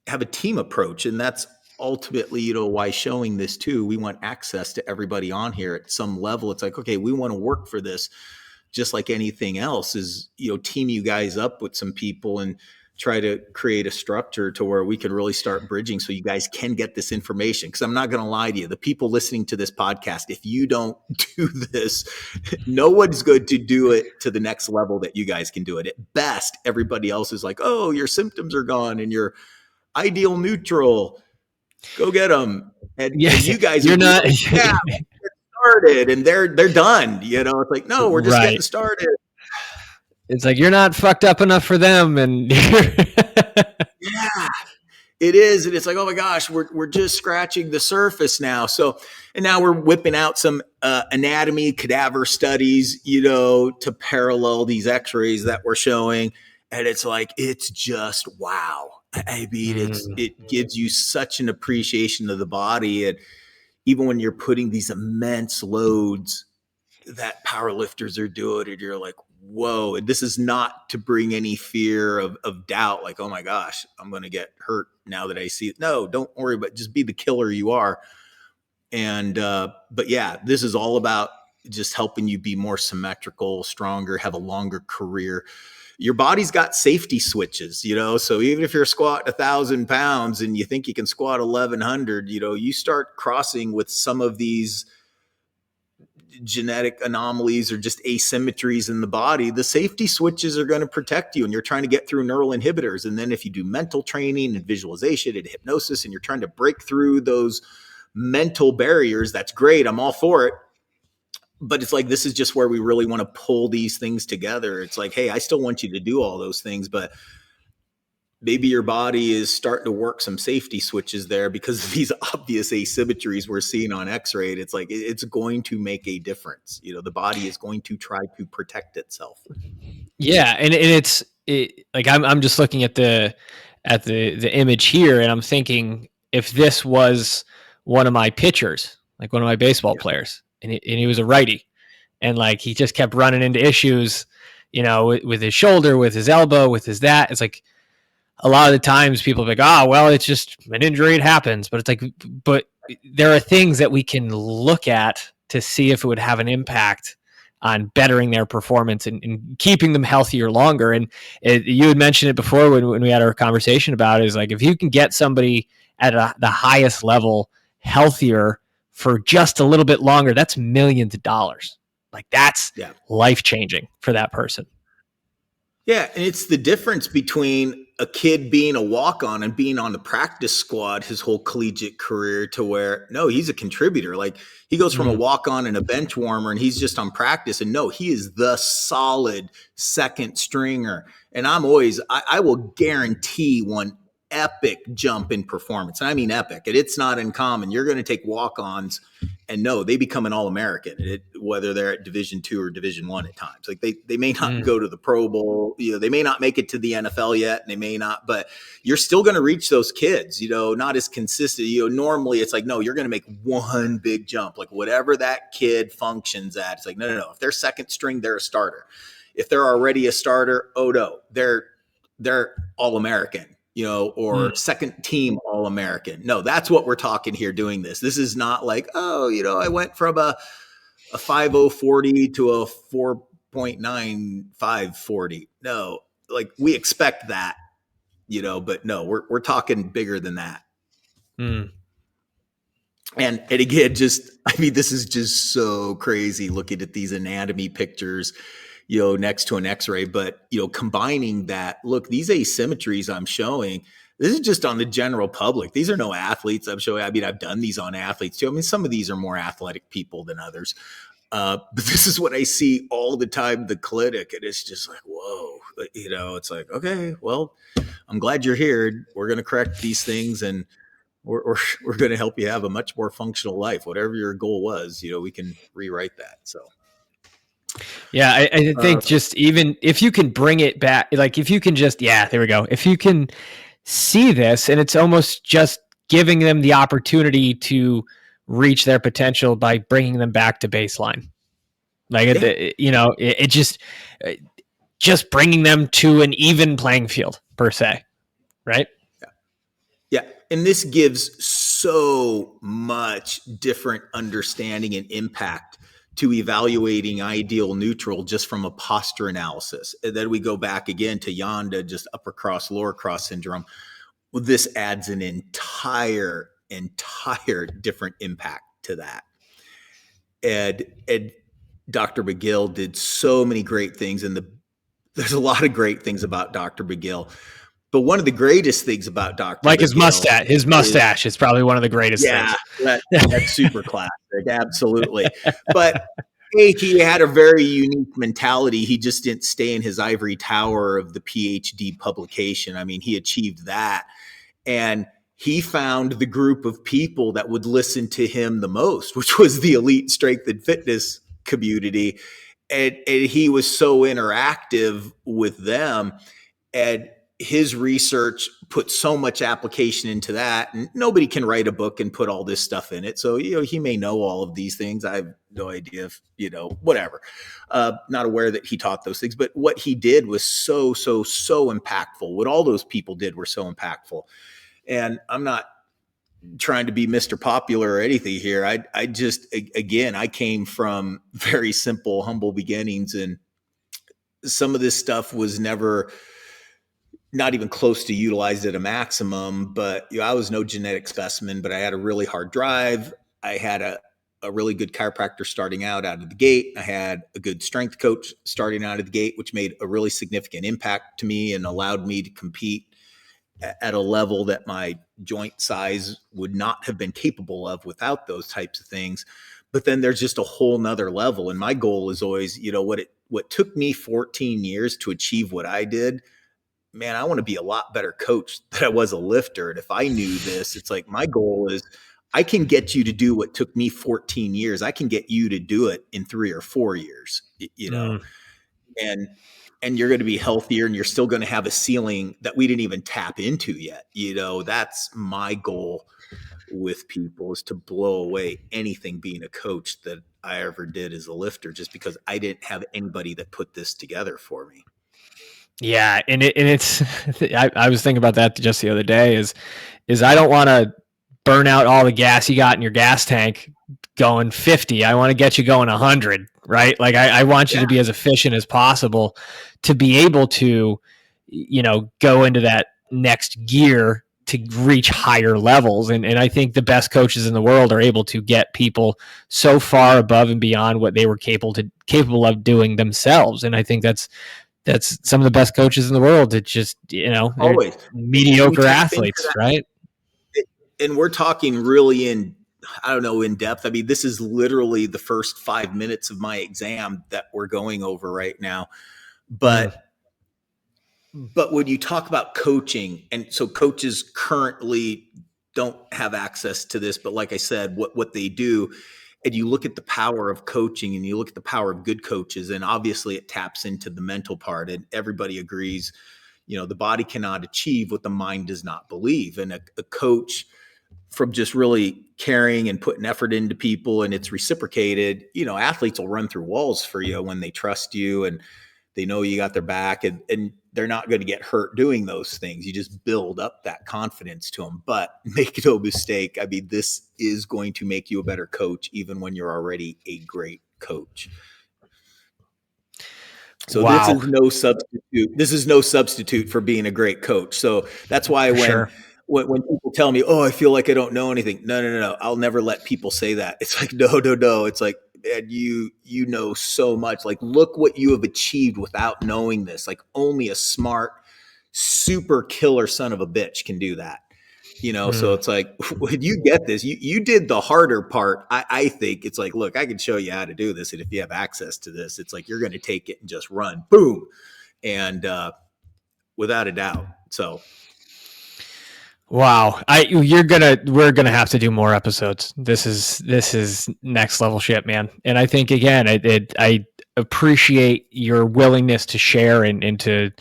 have a team approach. And that's ultimately, why showing this too. We want access to everybody on here at some level. It's like, okay, we want to work for this just like anything else is, team you guys up with some people and try to create a structure to where we can really start bridging so you guys can get this information. Because I'm not going to lie to you, the people listening to this podcast, if you don't do this, no one's going to do it to the next level that you guys can do it. At best, everybody else is like, oh, your symptoms are gone and you're ideal neutral. Go get them. And you guys you're not like, yeah, get started, and they're done. It's like, no, we're just getting started. It's like, you're not fucked up enough for them. And yeah, it is. And it's like, oh my gosh, we're just scratching the surface now. So, and now we're whipping out some anatomy cadaver studies, to parallel these x-rays that we're showing. And it's like, it's just, wow. I mean, it gives you such an appreciation of the body. And even when you're putting these immense loads that powerlifters are doing, and you're like, whoa. And this is not to bring any fear of doubt, like, oh my gosh, I'm going to get hurt now that I see it. No, don't worry, but just be the killer you are. And, but yeah, this is all about just helping you be more symmetrical, stronger, have a longer career. Your body's got safety switches, so even if you're squatting 1,000 pounds and you think you can squat 1,100, you start crossing with some of these genetic anomalies or just asymmetries in the body, the safety switches are going to protect you, and you're trying to get through neural inhibitors. And then if you do mental training and visualization and hypnosis and you're trying to break through those mental barriers, that's great. I'm all for it. But it's like, this is just where we really want to pull these things together. It's like, hey, I still want you to do all those things, but maybe your body is starting to work some safety switches there because of these obvious asymmetries we're seeing on x-ray. It's like, it's going to make a difference. The body is going to try to protect itself. Yeah. And like, I'm just looking at the image here, and I'm thinking, if this was one of my pitchers, like one of my baseball players, and he was a righty, and like, he just kept running into issues, with his shoulder, with his elbow, with his that. It's like, a lot of the times people are like, well, it's just an injury, it happens. But it's like, but there are things that we can look at to see if it would have an impact on bettering their performance and keeping them healthier longer. And you had mentioned it before when we had our conversation about it, is like, if you can get somebody at the highest level healthier for just a little bit longer, that's millions of dollars. Like, that's life-changing for that person. Yeah, and it's the difference between a kid being a walk-on and being on the practice squad his whole collegiate career to where, no, he's a contributor. Like, he goes from a walk-on and a bench warmer and he's just on practice, and no, he is the solid second stringer. And I will guarantee one epic jump in performance. And I mean epic. And it's not uncommon. You're going to take walk-ons and no, they become an All-American, whether they're at Division II or Division I at times. Like, they may not go to the Pro Bowl, they may not make it to the NFL yet, and they may not, but you're still going to reach those kids, not as consistent. Normally it's like, no, you're going to make one big jump, like whatever that kid functions at. It's like, no. If they're second string, they're a starter. If they're already a starter, oh no, they're All-American. Or second team All-American. No, that's what we're talking here doing this. This is not like, I went from a 5.040 to a 4.9540. No, like, we expect that, but no, we're talking bigger than that. And again, this is just so crazy looking at these anatomy pictures, next to an x-ray, but, combining that, look, these asymmetries I'm showing, this is just on the general public. These are no athletes I'm showing. I mean, I've done these on athletes too. I mean, some of these are more athletic people than others. But this is what I see all the time in the clinic. And it's just like, whoa, it's like, okay, well, I'm glad you're here. We're going to correct these things, and we're going to help you have a much more functional life. Whatever your goal was, we can rewrite that. So. Yeah, I think just even if you can bring it back, like, if you can just, there we go. If you can see this, and it's almost just giving them the opportunity to reach their potential by bringing them back to baseline. Like, it just bringing them to an even playing field, per se. Right? Yeah. And this gives so much different understanding and impact to evaluating ideal neutral just from a posture analysis. And then we go back again to Yonda, just upper cross, lower cross syndrome. Well, this adds an entire different impact to that. And Dr. McGill did so many great things, and there's a lot of great things about Dr. McGill. But one of the greatest things about Dr. Like McGill, his mustache is probably one of the greatest things. That's super classic. Absolutely. But he had a very unique mentality. He just didn't stay in his ivory tower of the PhD publication. I mean, he achieved that. And he found the group of people that would listen to him the most, which was the elite strength and fitness community. And he was so interactive with them. And his research put so much application into that, and nobody can write a book and put all this stuff in it. So, he may know all of these things. I have no idea if, whatever, not aware that he taught those things, but what he did was so impactful. What all those people did were so impactful. And I'm not trying to be Mr. Popular or anything here. I just, again, I came from very simple, humble beginnings, and some of this stuff was never, not even close to utilized at a maximum. But I was no genetic specimen, but I had a really hard drive. I had a really good chiropractor starting out of the gate. I had a good strength coach starting out of the gate, which made a really significant impact to me and allowed me to compete at a level that my joint size would not have been capable of without those types of things. But then there's just a whole nother level. And my goal is always, what took me 14 years to achieve what I did, man, I want to be a lot better coach than I was a lifter. And if I knew this, it's like, my goal is I can get you to do what took me 14 years. I can get you to do it in 3 or 4 years, and you're going to be healthier, and you're still going to have a ceiling that we didn't even tap into yet. That's my goal with people, is to blow away anything being a coach that I ever did as a lifter, just because I didn't have anybody that put this together for me. Yeah. And it's, I was thinking about that just the other day is I don't want to burn out all the gas you got in your gas tank going 50. I want to get you going 100, right? Like I want you to be as efficient as possible to be able to, go into that next gear to reach higher levels. And I think the best coaches in the world are able to get people so far above and beyond what they were capable of doing themselves. And I think that's some of the best coaches in the world. It's just, Always mediocre athletes, right? And we're talking really in depth. I mean, this is literally the first 5 minutes of my exam that we're going over right now. But when you talk about coaching, and so coaches currently don't have access to this, but like I said, what they do, and you look at the power of coaching and you look at the power of good coaches, and obviously it taps into the mental part, and everybody agrees, the body cannot achieve what the mind does not believe. And a coach, from just really caring and putting effort into people, and it's reciprocated, athletes will run through walls for you when they trust you and they know you got their back, and they're not going to get hurt doing those things. You just build up that confidence to them. But make no mistake, I mean, this is going to make you a better coach, even when you're already a great coach. So This is no substitute. This is no substitute for being a great coach. So that's why when people tell me, "Oh, I feel like I don't know anything," no, I'll never let people say that. It's like, no. It's like, and you know so much. Like, look what you have achieved without knowing this. Like, only a smart, super killer son of a bitch can do that. So it's like, when you get this, you did the harder part. I think it's like, look, I can show you how to do this. And if you have access to this, it's like, you're going to take it and just run, boom. And without a doubt. So. Wow. We're going to have to do more episodes. This is next level shit, man. And I think, again, I appreciate your willingness to share and to,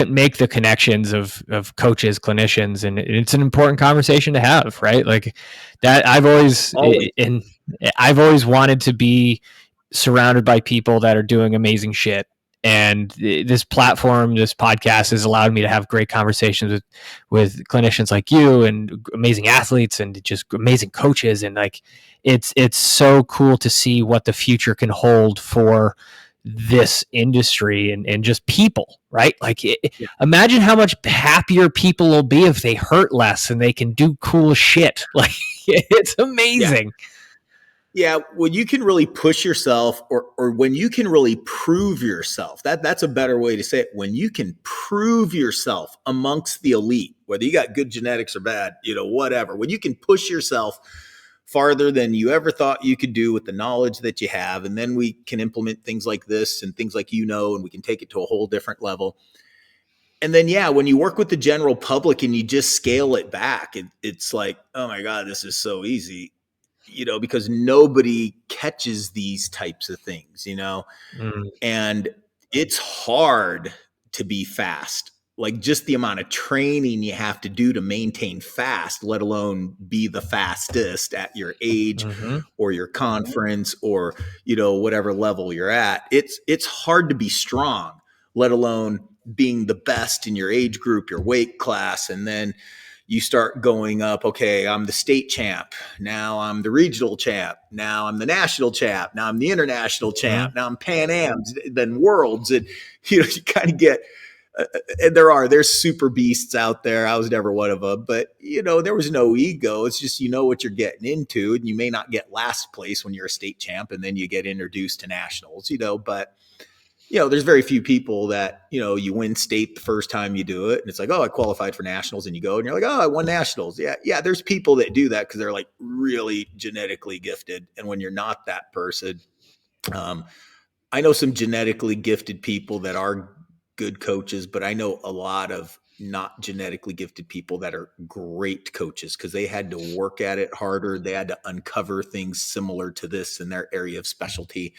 make the connections of coaches, clinicians. And it's an important conversation to have, right? Like that. I've always wanted to be surrounded by people that are doing amazing shit. And this platform, this podcast has allowed me to have great conversations with clinicians like you and amazing athletes and just amazing coaches. And like, it's so cool to see what the future can hold for this industry and just people, right? Like, imagine how much happier people will be if they hurt less and they can do cool shit. Like, it's amazing. Yeah, when you can really push yourself, or when you can really prove yourself, that's a better way to say it. When you can prove yourself amongst the elite, whether you got good genetics or bad, whatever, when you can push yourself farther than you ever thought you could do with the knowledge that you have, and then we can implement things like this and things like, and we can take it to a whole different level. And then, when you work with the general public and you just scale it back, it's like, oh my God, this is so easy. Because nobody catches these types of things, and it's hard to be fast. Like, just the amount of training you have to do to maintain fast, let alone be the fastest at your age or your conference or, whatever level you're at. It's hard to be strong, let alone being the best in your age group, your weight class. And then, you start going up, okay, I'm the state champ. Now I'm the regional champ. Now I'm the national champ. Now I'm the international champ. Now I'm Pan Am's, then worlds. And, you kind of get, and there's super beasts out there. I was never one of them, but there was no ego. It's just, what you're getting into, and you may not get last place when you're a state champ and then you get introduced to nationals, but there's very few people that, you win state the first time you do it. And it's like, oh, I qualified for nationals, and you go and you're like, oh, I won nationals. Yeah. Yeah. There's people that do that because they're like really genetically gifted. And when you're not that person, I know some genetically gifted people that are good coaches, but I know a lot of not genetically gifted people that are great coaches because they had to work at it harder. They had to uncover things similar to this in their area of specialty.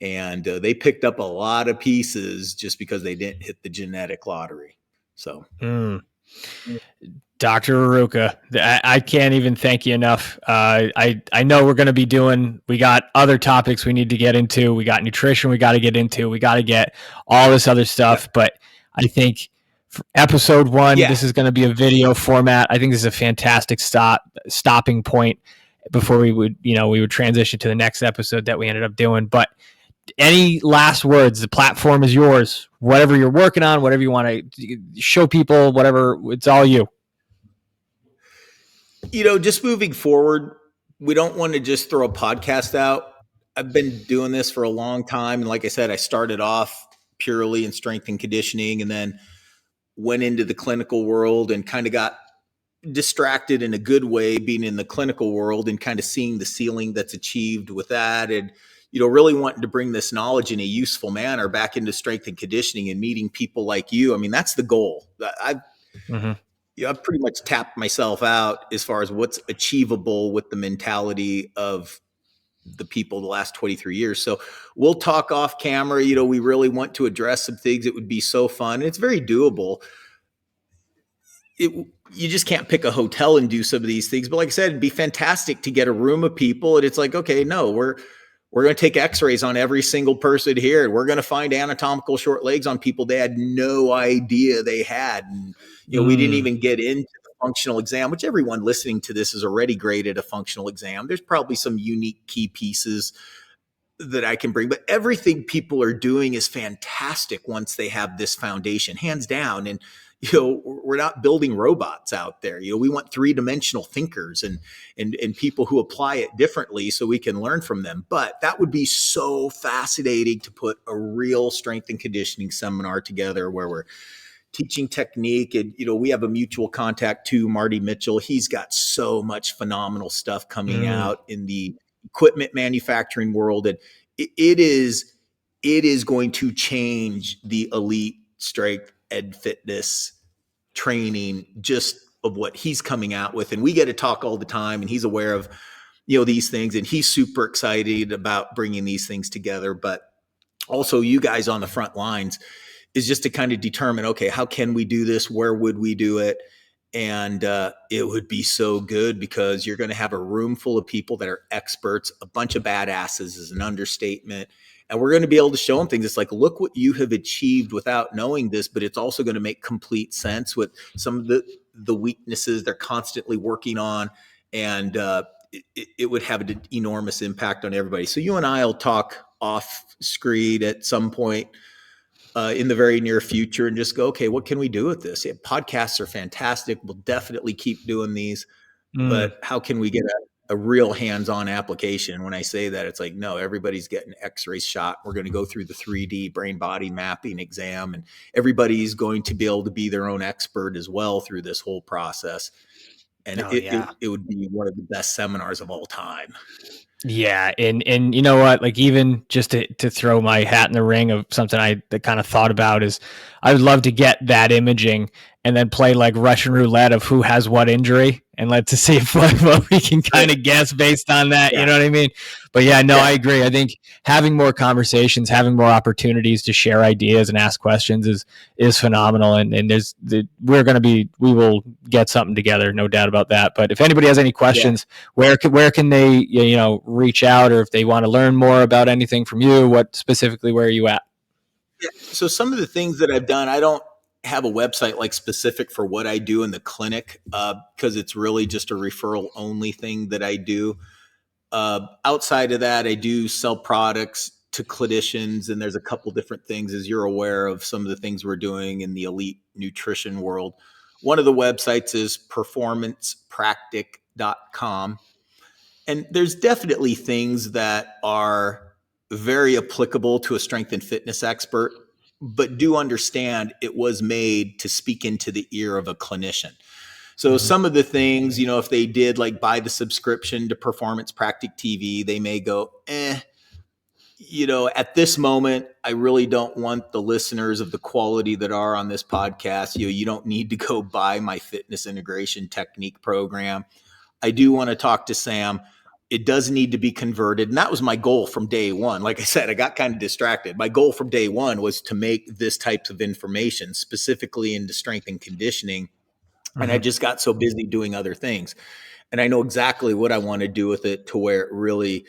And they picked up a lot of pieces just because they didn't hit the genetic lottery. So, Dr. Rerucha, I can't even thank you enough. I know we're going to be we got other topics we need to get into. We got nutrition we got to get into. We got to get all this other stuff. But I think for episode 1, this is going to be a video format. I think this is a fantastic stopping point before we would transition to the next episode that we ended up doing. But any last words? The platform is yours. Whatever you're working on, whatever you want to show people, whatever, it's all you. Just moving forward, we don't want to just throw a podcast out. I've been doing this for a long time. And like I said, I started off purely in strength and conditioning and then went into the clinical world and kind of got distracted in a good way being in the clinical world and kind of seeing the ceiling that's achieved with that. And really wanting to bring this knowledge in a useful manner back into strength and conditioning and meeting people like you. I mean, that's the goal. I've pretty much tapped myself out as far as what's achievable with the mentality of the people the last 23 years. So we'll talk off camera. We really want to address some things. It would be so fun. It's very doable. You just can't pick a hotel and do some of these things. But like I said, it'd be fantastic to get a room of people. And it's like, okay, no, we're going to take x-rays on every single person here. We're going to find anatomical short legs on people they had no idea they had. And, we didn't even get into the functional exam, which everyone listening to this is already graded a functional exam. There's probably some unique key pieces that I can bring, but everything people are doing is fantastic once they have this foundation, hands down. And, we're not building robots out there. We want 3-dimensional thinkers and people who apply it differently so we can learn from them. But that would be so fascinating to put a real strength and conditioning seminar together where we're teaching technique. And, we have a mutual contact too, Marty Mitchell. He's got so much phenomenal stuff coming out in the equipment manufacturing world. And it is going to change the elite strength and fitness training just of what he's coming out with. And we get to talk all the time, and he's aware of, these things, and he's super excited about bringing these things together. But also you guys on the front lines is just to kind of determine, okay, how can we do this? Where would we do it? And it would be so good because you're going to have a room full of people that are experts. A bunch of badasses is an understatement. And we're going to be able to show them things. It's like, look what you have achieved without knowing this, but it's also going to make complete sense with some of the weaknesses they're constantly working on. And it would have an enormous impact on everybody. So you and I will talk off screen at some point in the very near future and just go, okay, what can we do with this? Yeah, podcasts are fantastic. We'll definitely keep doing these, but how can we get a real hands-on application? When I say that, it's like, no, everybody's getting x-ray shot. We're going to go through the 3D brain body mapping exam, and everybody's going to be able to be their own expert as well through this whole process. And it would be one of the best seminars of all time. Yeah. And you know what, like, even just to throw my hat in the ring of something that kind of thought about is I would love to get that imaging and then play like Russian roulette of who has what injury and let's see if what we can kind of guess based on that. You know what I mean? But I agree. I think having more conversations, having more opportunities to share ideas and ask questions is phenomenal. And we will get something together, no doubt about that. But if anybody has any questions, where can they, reach out, or if they want to learn more about anything from you, where are you at? Yeah. So some of the things that I've done, have a website like specific for what I do in the clinic, because it's really just a referral only thing that I do. Outside of that, I do sell products to clinicians, and there's a couple different things, as you're aware of some of the things we're doing in the elite nutrition world. One of the websites is performancepractic.com. And there's definitely things that are very applicable to a strength and fitness expert, but do understand it was made to speak into the ear of a clinician. So some of the things, if they did like buy the subscription to Performance Practic TV, they may go, at this moment, I really don't want the listeners of the quality that are on this podcast. You don't need to go buy my fitness integration technique program. I do want to talk to Sam. It does need to be converted. And that was my goal from day one. Like I said, I got kind of distracted. My goal from day one was to make this type of information specifically into strength and conditioning. And I just got so busy doing other things. And I know exactly what I want to do with it to where it really,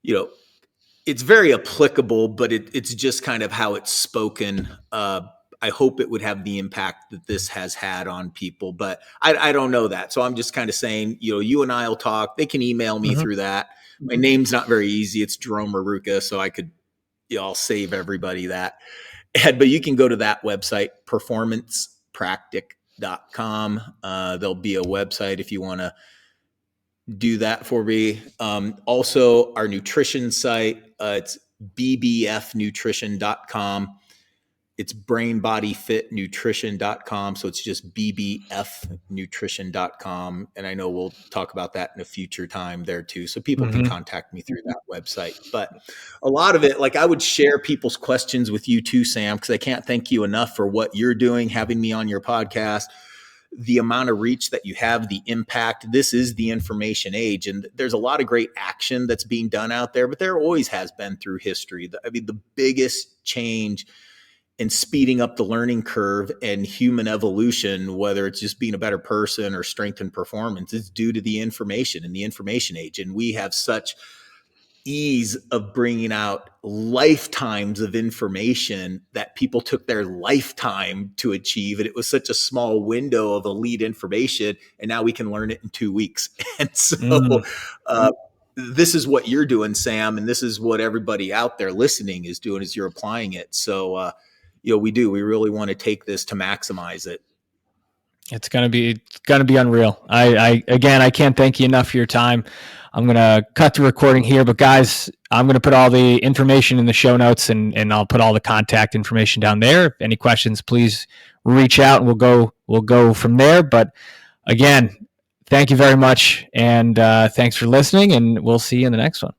it's very applicable, but it's just kind of how it's spoken. I hope it would have the impact that this has had on people, but I don't know that. So I'm just kind of saying, you and I will talk. They can email me through that. My name's not very easy. It's Jerome Rerucha. So I could, I'll save everybody that. But you can go to that website, performancepractic.com. There'll be a website if you want to do that for me. Also our nutrition site, it's bbfnutrition.com. It's brainbodyfitnutrition.com. So it's just bbfnutrition.com. And I know we'll talk about that in a future time there too. So people can contact me through that website. But a lot of it, like I would share people's questions with you too, Sam, because I can't thank you enough for what you're doing, having me on your podcast, the amount of reach that you have, the impact. This is the information age. And there's a lot of great action that's being done out there, but there always has been through history. The biggest change in speeding up the learning curve and human evolution, whether it's just being a better person or strength and performance, is due to the information and the information age. And we have such ease of bringing out lifetimes of information that people took their lifetime to achieve. And it was such a small window of elite information. And now we can learn it in 2 weeks. And so this is what you're doing, Sam. And this is what everybody out there listening is doing, is you're applying it. So, we really want to take this to maximize it. It's gonna be unreal. I can't thank you enough for your time. I'm gonna cut the recording here, but guys, I'm gonna put all the information in the show notes, and I'll put all the contact information down there. If any questions, please reach out, and we'll go from there. But again, thank you very much, and thanks for listening, and we'll see you in the next one.